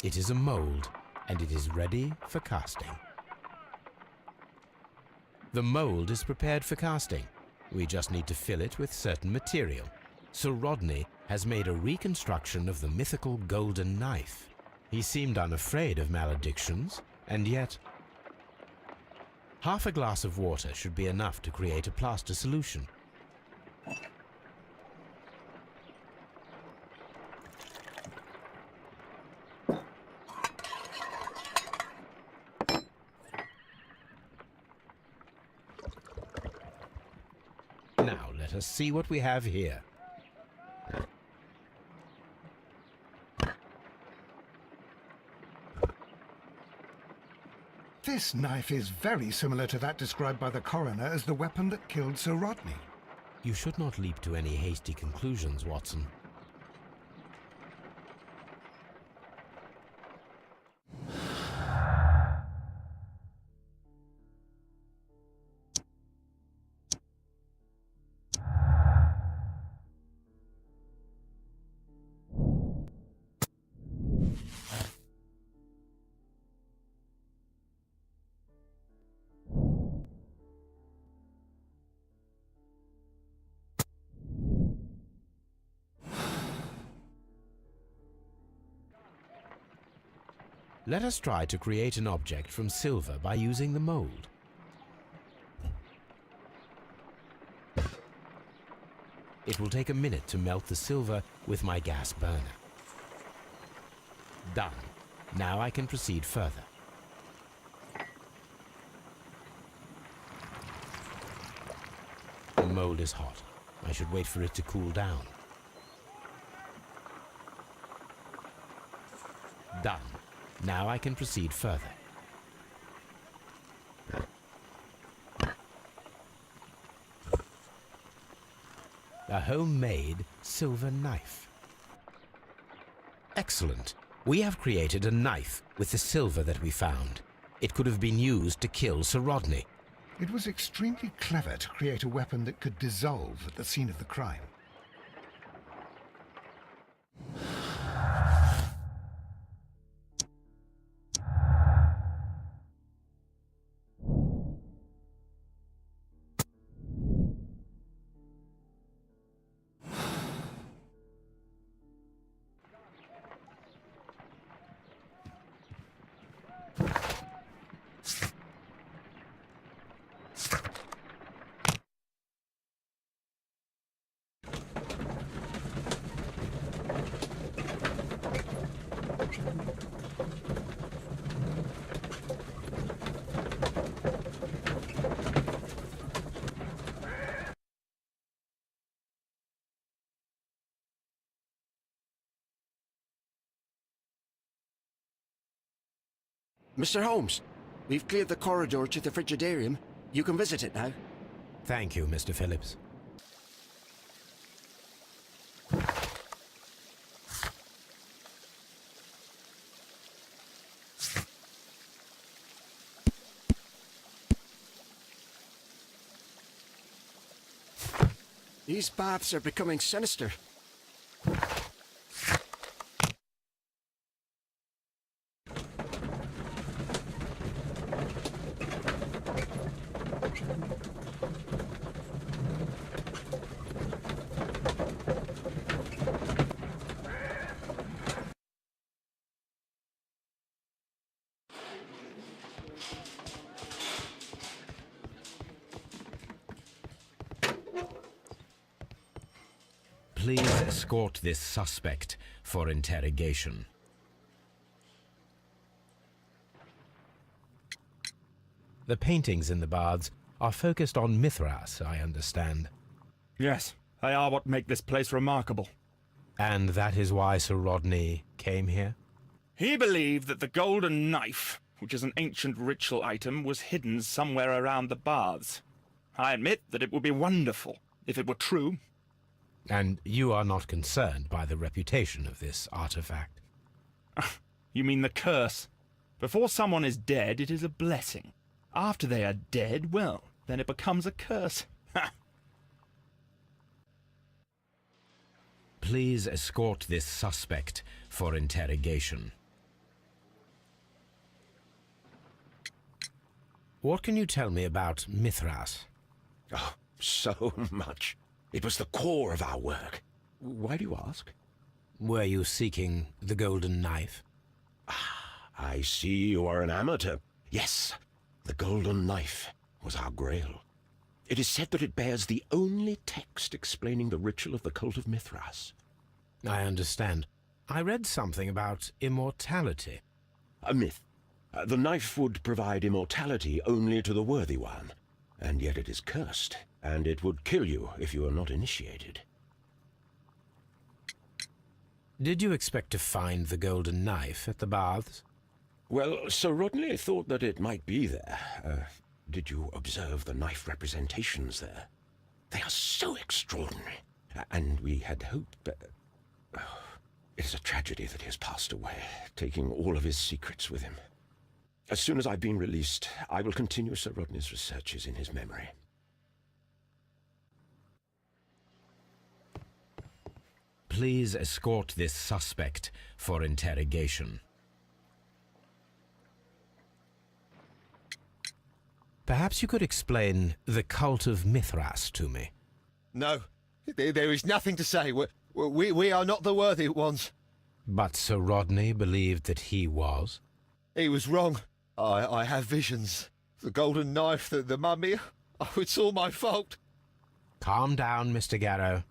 It is a mold, and it is ready for casting. The mold is prepared for casting. We just need to fill it with certain material. Sir Rodney has made a reconstruction of the mythical golden knife. He seemed unafraid of maledictions, and yet... Half a glass of water should be enough to create a plaster solution. Now let us see what we have here. This knife is very similar to that described by the coroner as the weapon that killed Sir Rodney. You should not leap to any hasty conclusions, Watson. Let us try to create an object from silver by using the mold. It will take a minute to melt the silver with my gas burner. Done. Now I can proceed further. The mold is hot. I should wait for it to cool down. Done. Now I can proceed further. A homemade silver knife. Excellent. We have created a knife with the silver that we found. It could have been used to kill Sir Rodney. It was extremely clever to create a weapon that could dissolve at the scene of the crime. Mr. Holmes, we've cleared the corridor to the frigidarium. You can visit it now. Thank you, Mr. Phillips. These baths are becoming sinister. Please escort this suspect for interrogation. The paintings in the baths are focused on Mithras, I understand. Yes, they are what make this place remarkable. And that is why Sir Rodney came here? He believed that the golden knife, which is an ancient ritual item, was hidden somewhere around the baths. I admit that it would be wonderful if it were true. And you are not concerned by the reputation of this artifact? You mean the curse? Before someone is dead, it is a blessing. After they are dead, well, then it becomes a curse. Please escort this suspect for interrogation. What can you tell me about Mithras? Oh, so much. It was the core of our work. Why do you ask? Were you seeking the golden knife? I see you are an amateur. Yes, the golden knife was our grail. It is said that it bears the only text explaining the ritual of the cult of Mithras. I understand. I read something about immortality. A myth. The knife would provide immortality only to the worthy one, and yet it is cursed, and it would kill you if you are not initiated. Did you expect to find the golden knife at the baths? Well, Sir Rodney thought that it might be there. Did you observe the knife representations there? They are so extraordinary, and we had hoped that... Oh, it is a tragedy that he has passed away, taking all of his secrets with him. As soon as I've been released, I will continue Sir Rodney's researches in his memory. Please escort this suspect for interrogation. Perhaps you could explain the cult of Mithras to me. No, there is nothing to say. We are not the worthy ones. But Sir Rodney believed that he was. He was wrong. I have visions. The golden knife, the mummy. Oh, it's all my fault. Calm down, Mr. Garrow.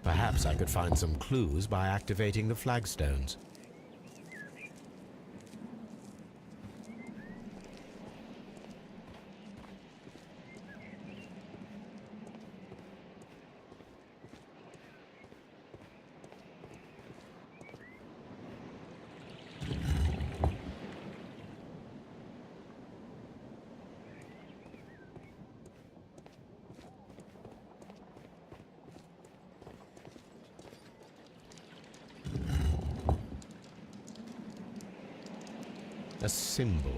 Perhaps I could find some clues by activating the flagstones. A symbol.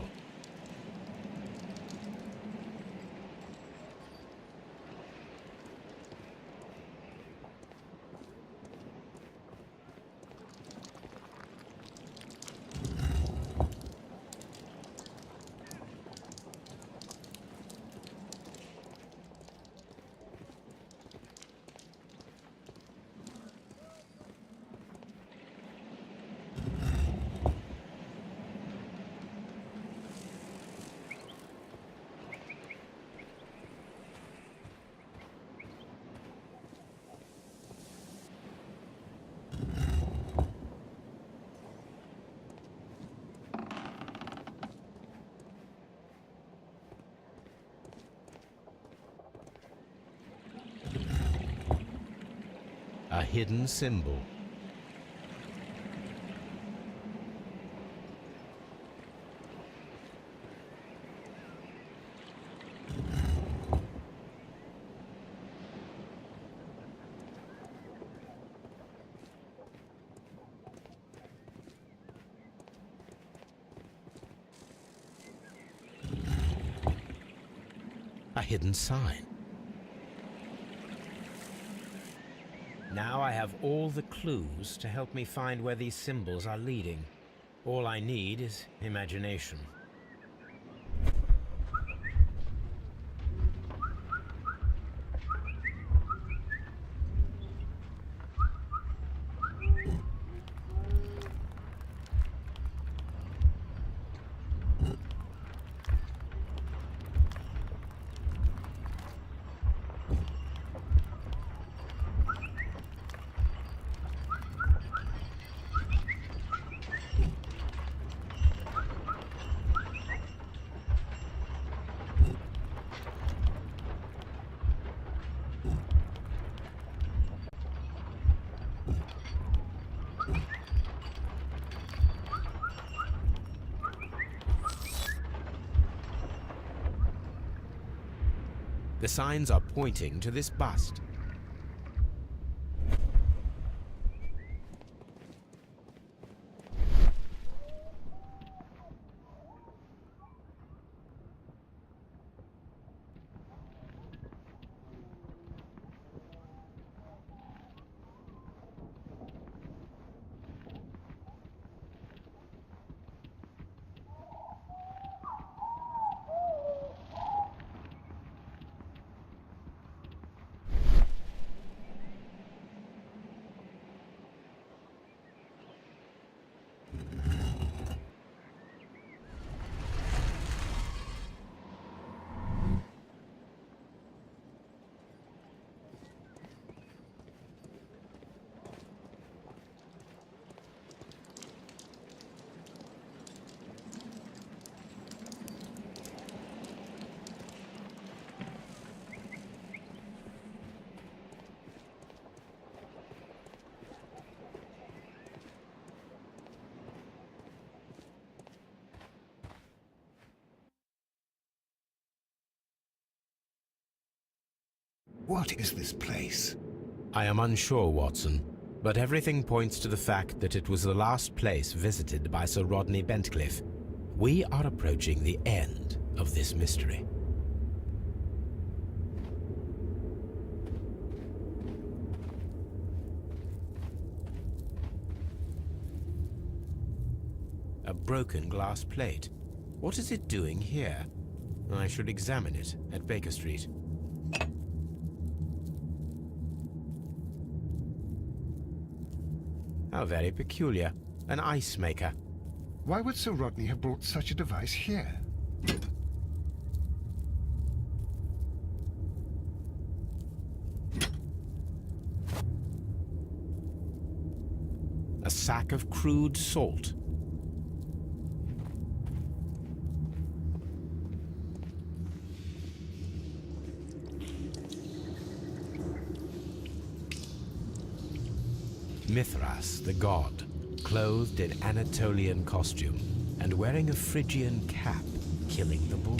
A hidden symbol. A hidden sign. Now I have all the clues to help me find where these symbols are leading. All I need is imagination. The signs are pointing to this bust. What is this place? I am unsure, Watson, but everything points to the fact that it was the last place visited by Sir Rodney Bentcliffe. We are approaching the end of this mystery. A broken glass plate. What is it doing here? I should examine it at Baker Street. How very peculiar. An ice maker. Why would Sir Rodney have brought such a device here? A sack of crude salt. Mithras, the god, clothed in Anatolian costume and wearing a Phrygian cap, killing the bull.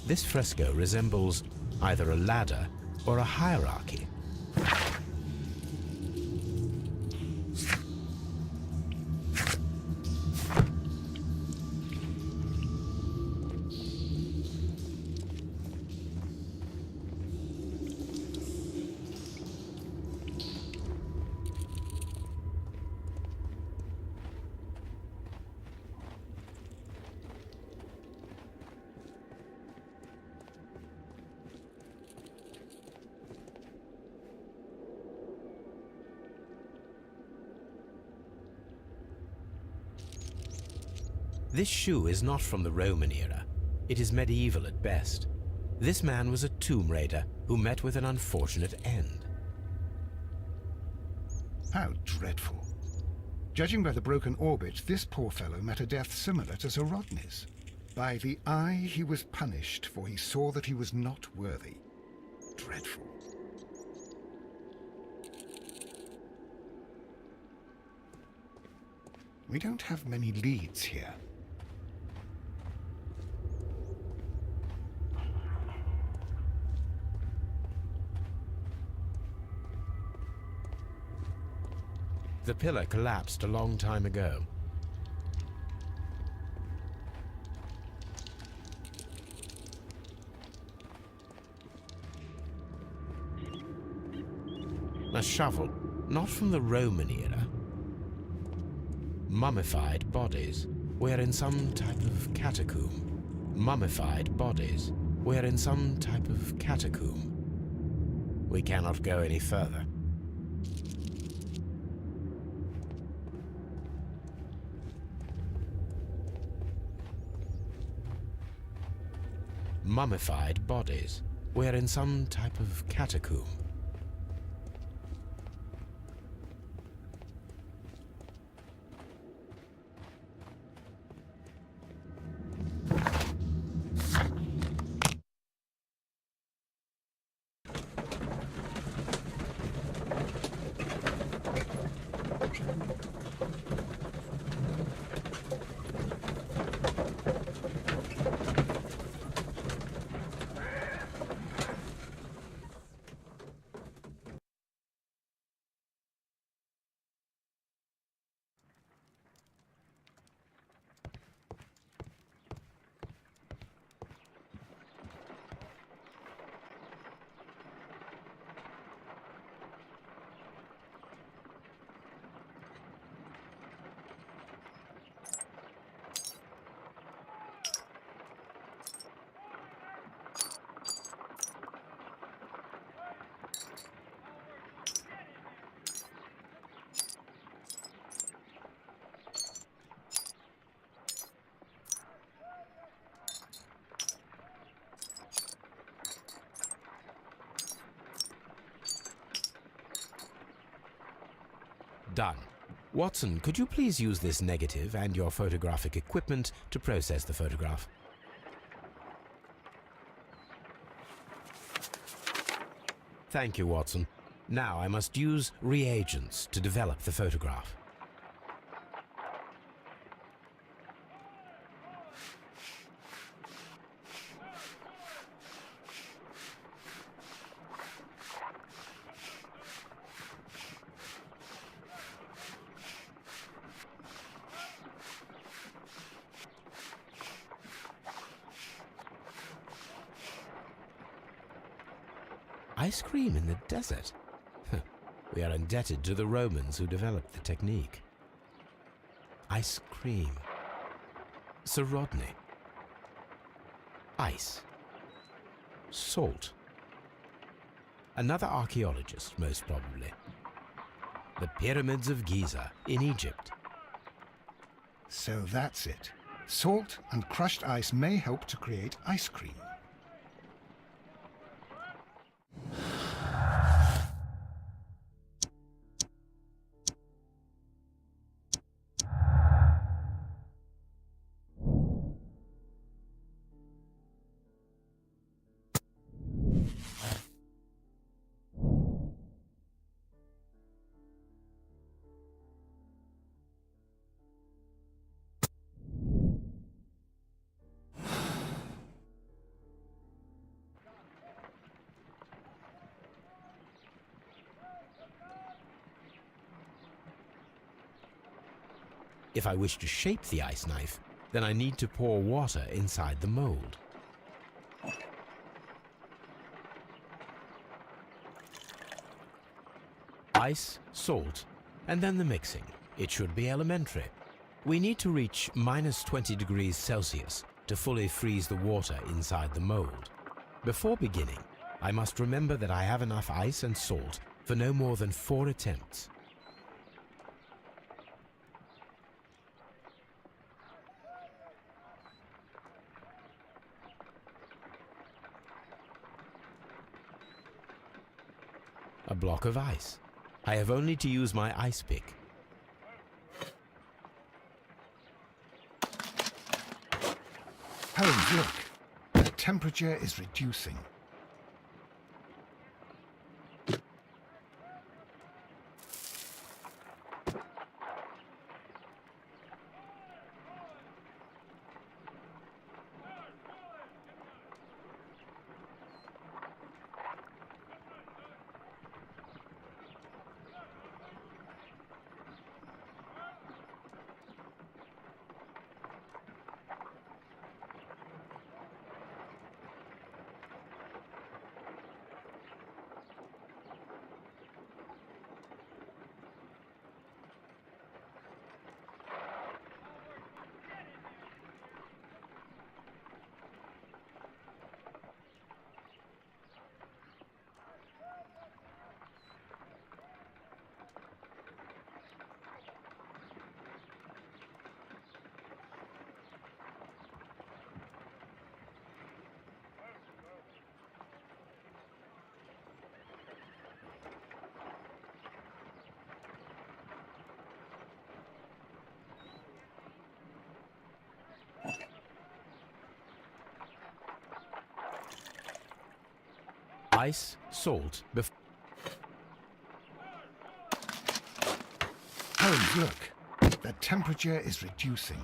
This fresco resembles either a ladder or a hierarchy. This shoe is not from the Roman era. It is medieval at best. This man was a tomb raider who met with an unfortunate end. How dreadful. Judging by the broken orbit, this poor fellow met a death similar to Sir Rodney's. By the eye he was punished, for he saw that he was not worthy. Dreadful. We don't have many leads here. The pillar collapsed a long time ago. A shovel, not from the Roman era. Mummified bodies. We're in some type of catacomb. Mummified bodies. We're in some type of catacomb. We cannot go any further. Mummified bodies. We're in some type of catacomb. Done. Watson, could you please use this negative and your photographic equipment to process the photograph? Thank you, Watson. Now I must use reagents to develop the photograph. Ice cream in the desert? We are indebted to the Romans who developed the technique. Ice cream. Sir Rodney. Ice. Salt. Another archaeologist, most probably. The Pyramids of Giza in Egypt. So that's it. Salt and crushed ice may help to create ice cream. If I wish to shape the ice knife, then I need to pour water inside the mold. Ice, salt, and then the mixing. It should be elementary. We need to reach minus 20 degrees Celsius to fully freeze the water inside the mold. Before beginning, I must remember that I have enough ice and salt for no more than 4 attempts. A block of ice. I have only to use my ice pick. Holmes, look. The temperature is reducing. ice, salt, Holmes, look. The temperature is reducing.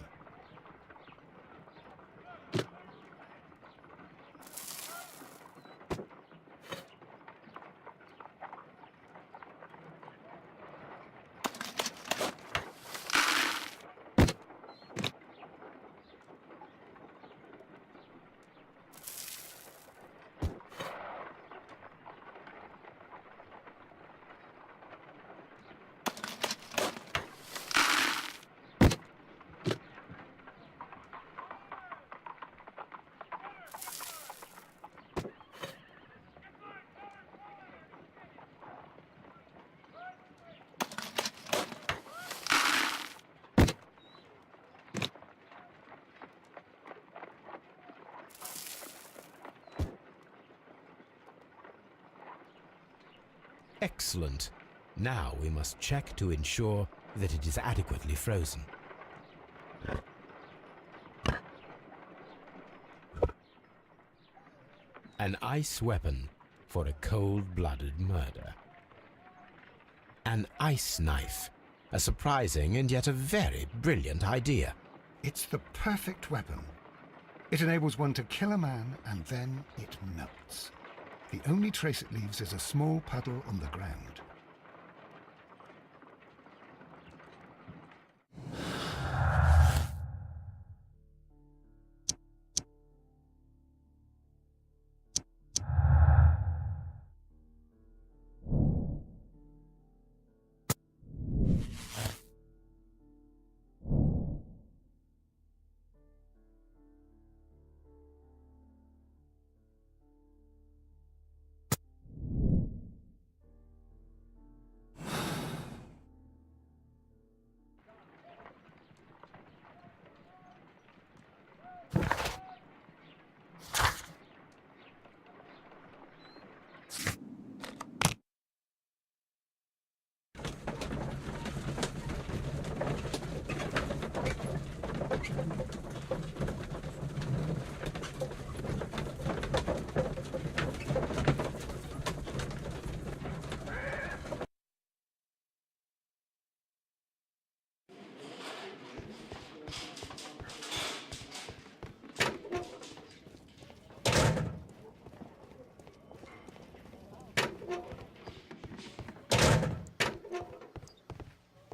Excellent. Now we must check to ensure that it is adequately frozen. An ice weapon for a cold-blooded murder. An ice knife. A surprising and yet a very brilliant idea. It's the perfect weapon. It enables one to kill a man and then it melts. The only trace it leaves is a small puddle on the ground.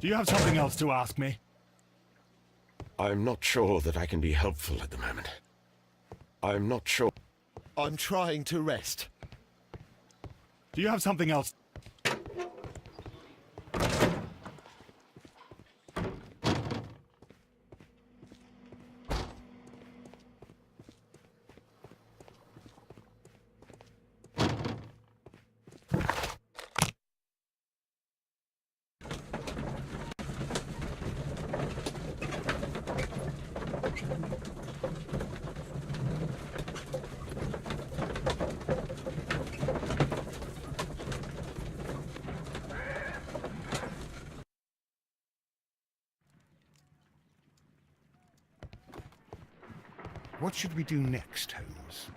Do you have something else to ask me? I'm not sure that I can be helpful at the moment. I'm not sure. I'm trying to rest. Do you have something else? What should we do next, Holmes?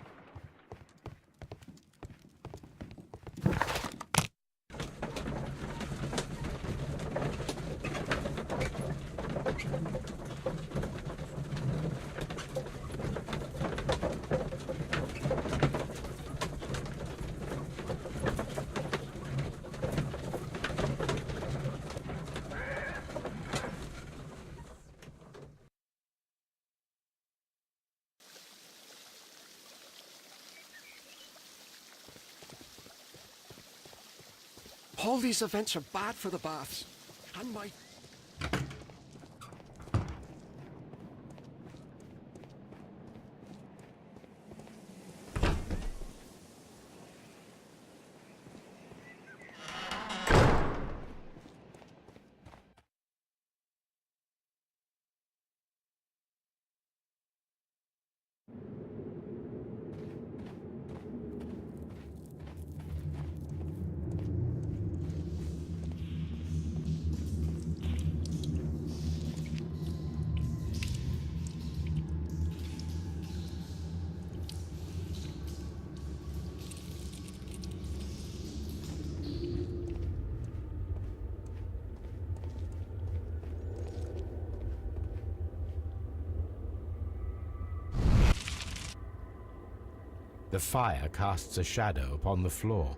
All these events are bad for the baths. And my... The fire casts a shadow upon the floor.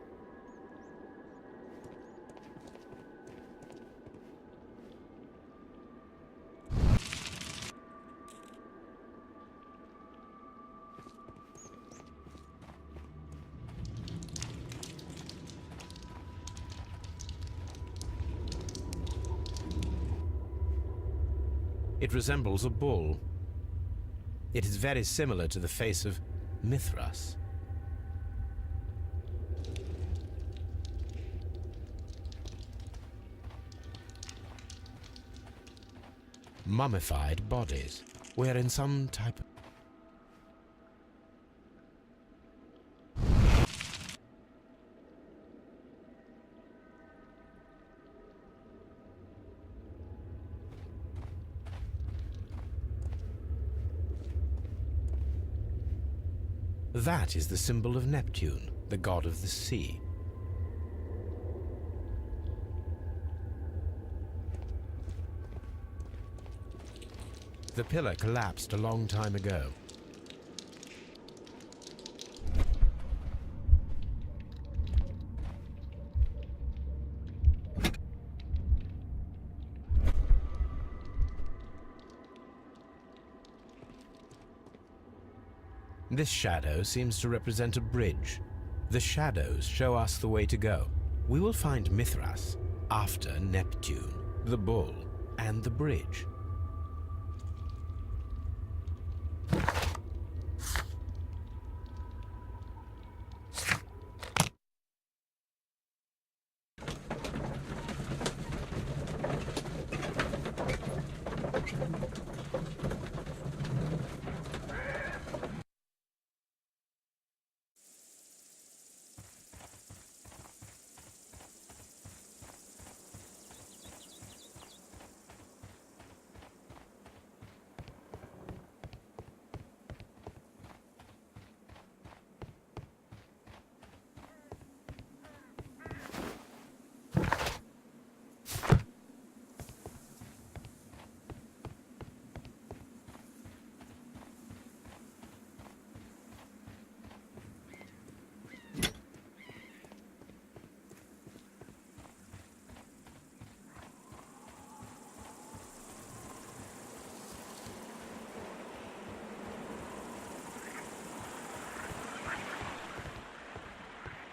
It resembles a bull. It is very similar to the face of Mithras. Mummified bodies. We're in some type of... That is the symbol of Neptune, the god of the sea. The pillar collapsed a long time ago. This shadow seems to represent a bridge. The shadows show us the way to go. We will find Mithras after Neptune, the bull, and the bridge.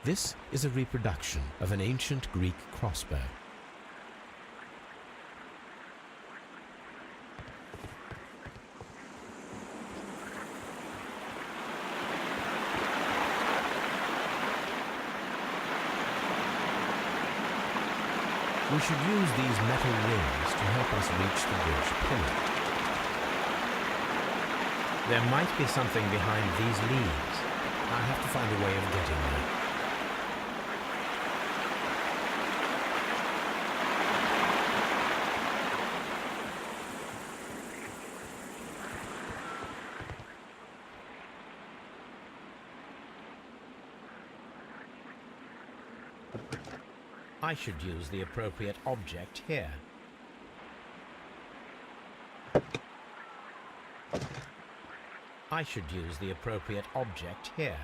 This is a reproduction of an ancient Greek crossbow. We should use these metal rings to help us reach the bridge pillar. There might be something behind these leaves. I have to find a way of getting there. I should use the appropriate object here. I should use the appropriate object here.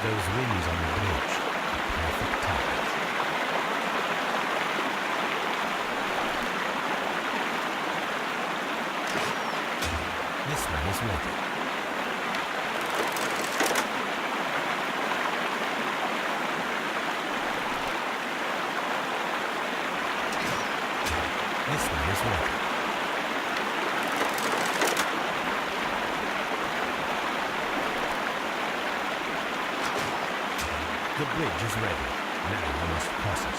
Those rings on the bridge are perfect targets. This one is ready. This one is ready. The bridge is ready. Now I must cross it.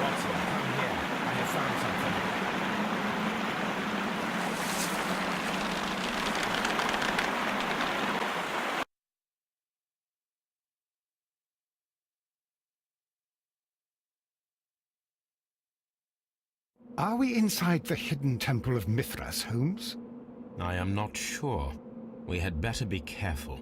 Watson, come here. I have found something. Are we inside the hidden temple of Mithras, Holmes? I am not sure. We had better be careful.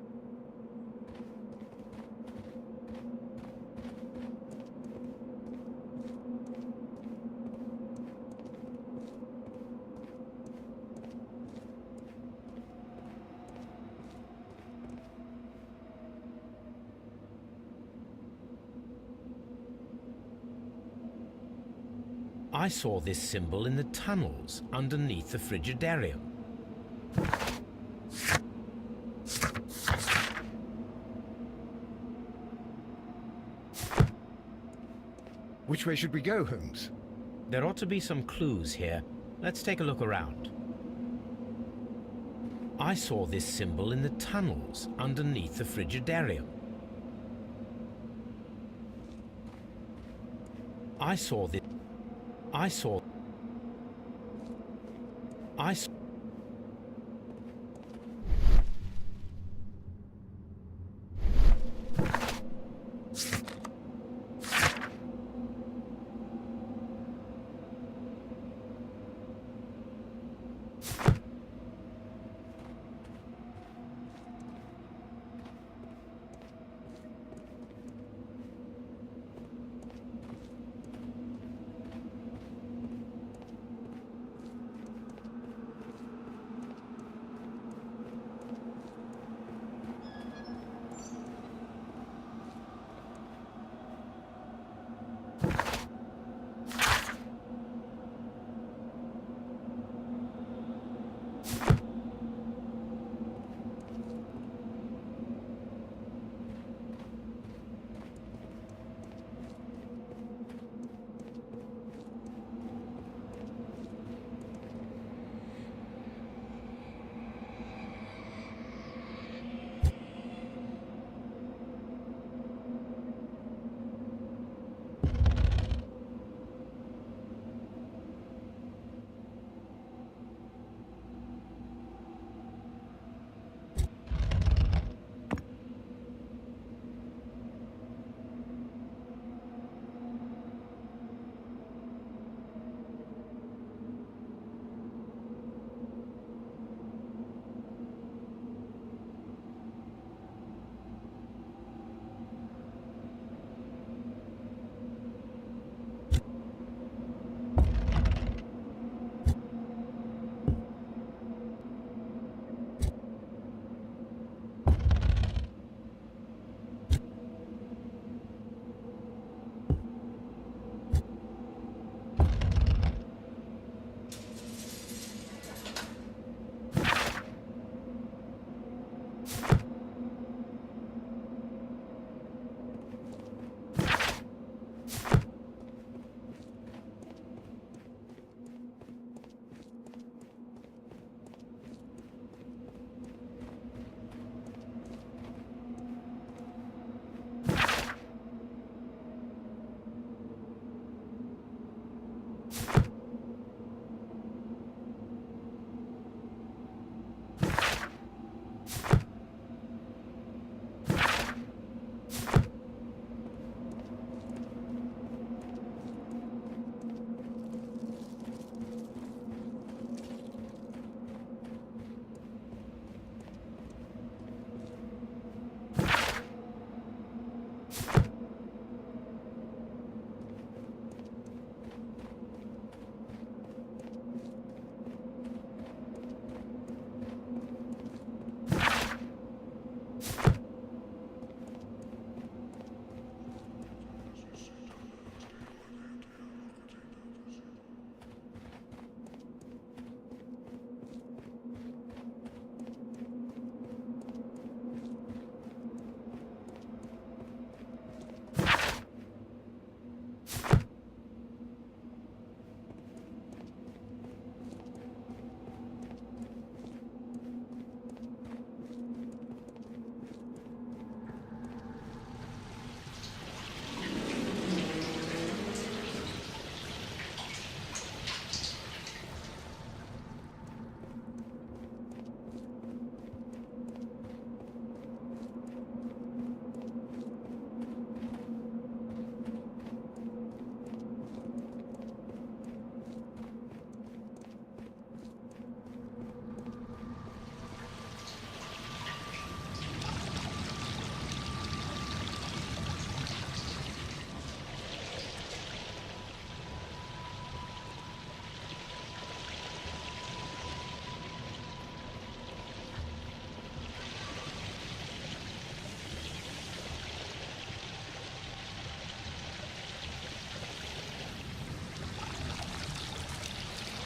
I saw this symbol in the tunnels underneath the Frigidarium. Which way should we go, Holmes? There ought to be some clues here. Let's take a look around. I saw this symbol in the tunnels underneath the Frigidarium. I saw this. I saw.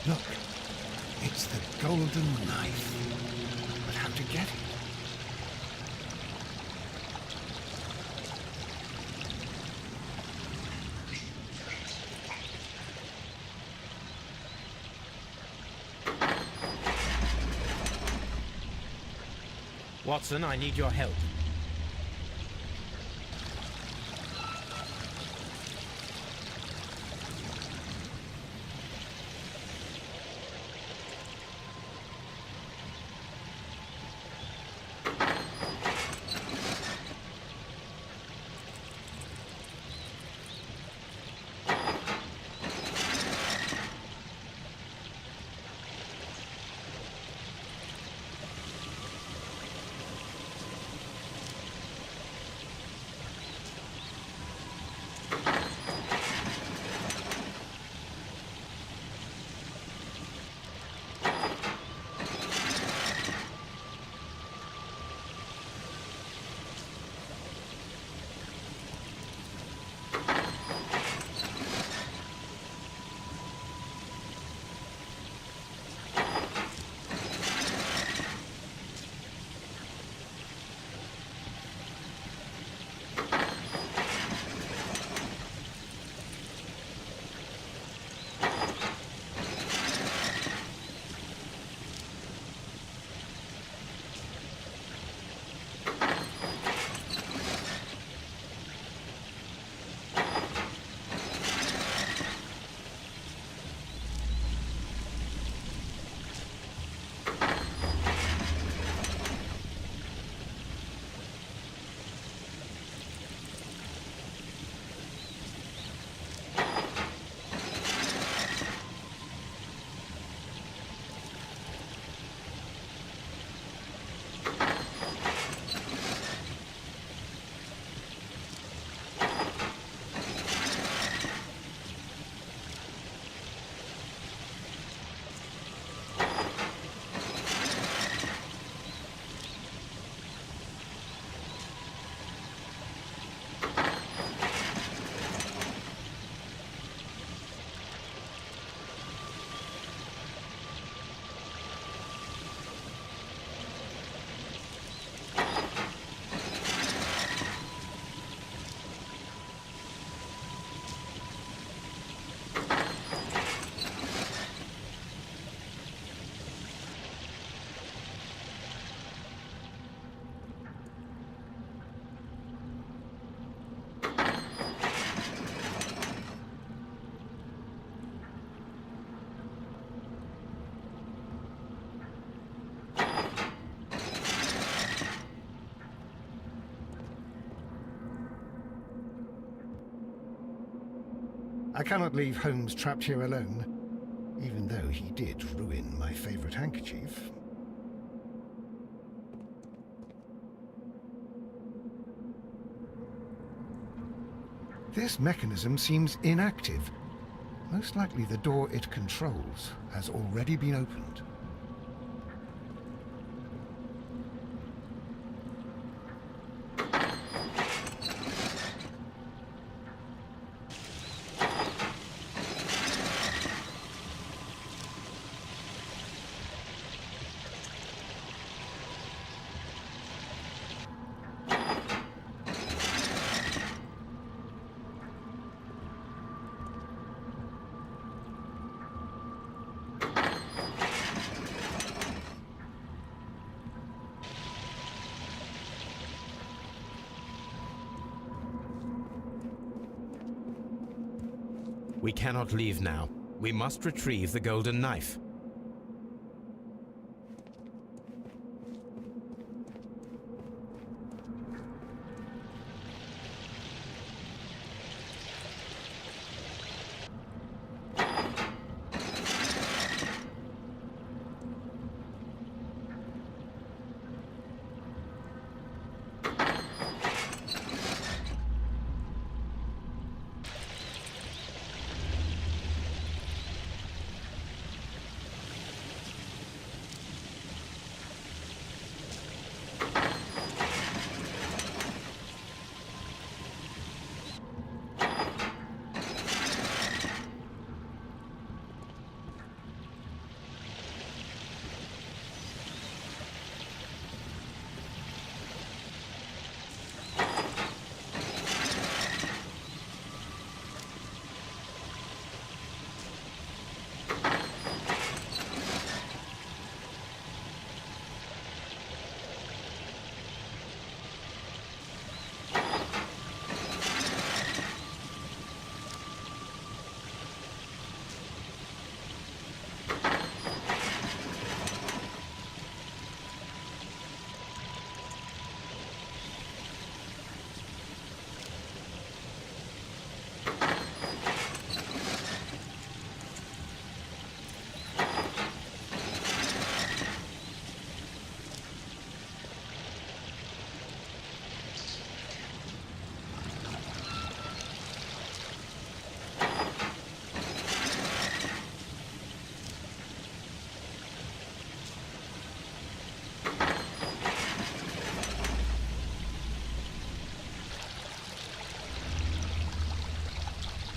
Look, it's the golden knife. But how to get it? Watson, I need your help. I cannot leave Holmes trapped here alone, even though he did ruin my favourite handkerchief. This mechanism seems inactive. Most likely the door it controls has already been opened. We cannot leave now. We must retrieve the golden knife.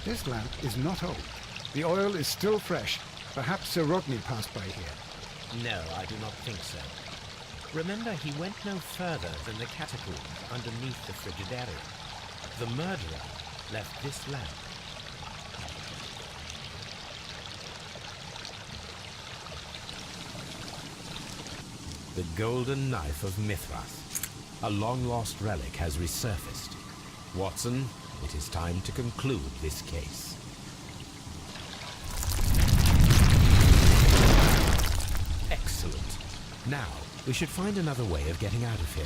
This lamp is not old. The oil is still fresh. Perhaps Sir Rodney passed by here. No, I do not think so. Remember, he went no further than the catacombs underneath the Frigidaria. The murderer left this lamp. The golden knife of Mithras. A long-lost relic has resurfaced. Watson, it is time to conclude this case. Excellent. Now, we should find another way of getting out of here.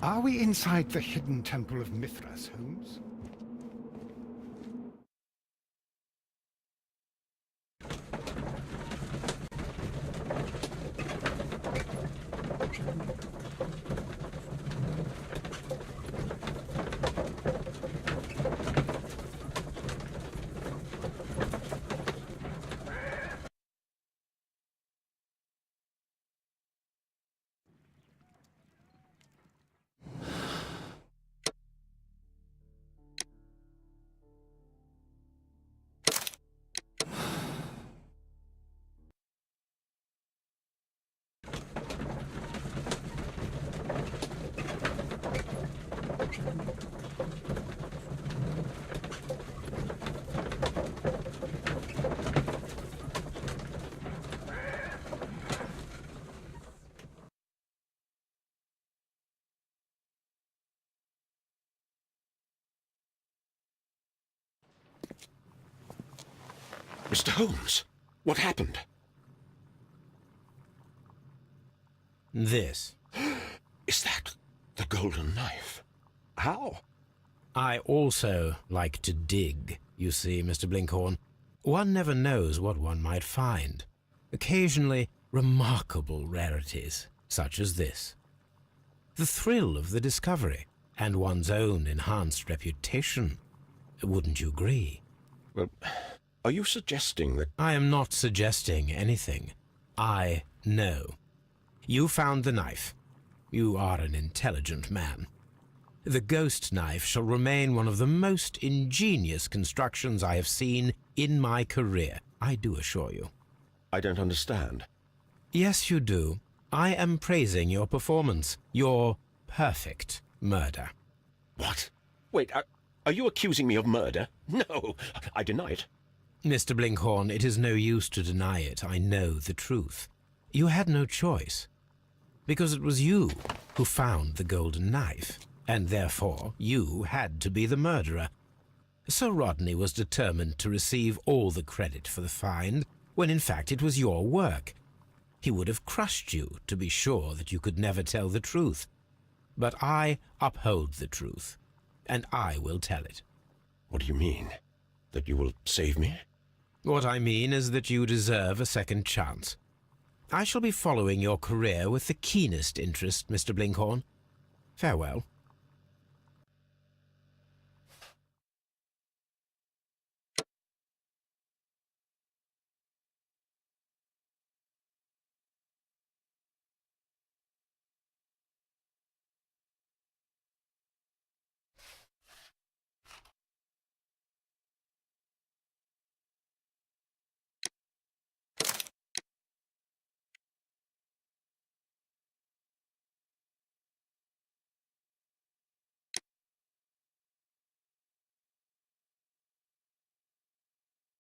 Are we inside the hidden temple of Mithras, Holmes? Mr. Holmes, what happened? This. Is that the golden knife? How? I also like to dig, you see, Mr. Blinkhorn. One never knows what one might find. Occasionally, remarkable rarities, such as this. The thrill of the discovery, and one's own enhanced reputation. Wouldn't you agree? Well, are you suggesting that... I am not suggesting anything. I know. You found the knife. You are an intelligent man. The ghost knife shall remain one of the most ingenious constructions I have seen in my career, I do assure you. I don't understand. Yes, you do. I am praising your performance, your perfect murder. What? Wait, are you accusing me of murder? No, I deny it. Mr. Blinkhorn, it is no use to deny it. I know the truth. You had no choice. Because it was you who found the golden knife, and therefore you had to be the murderer. Sir Rodney was determined to receive all the credit for the find, when in fact it was your work. He would have crushed you to be sure that you could never tell the truth. But I uphold the truth, and I will tell it. What do you mean? That you will save me? What I mean is that you deserve a second chance. I shall be following your career with the keenest interest, Mr. Blinkhorn. Farewell.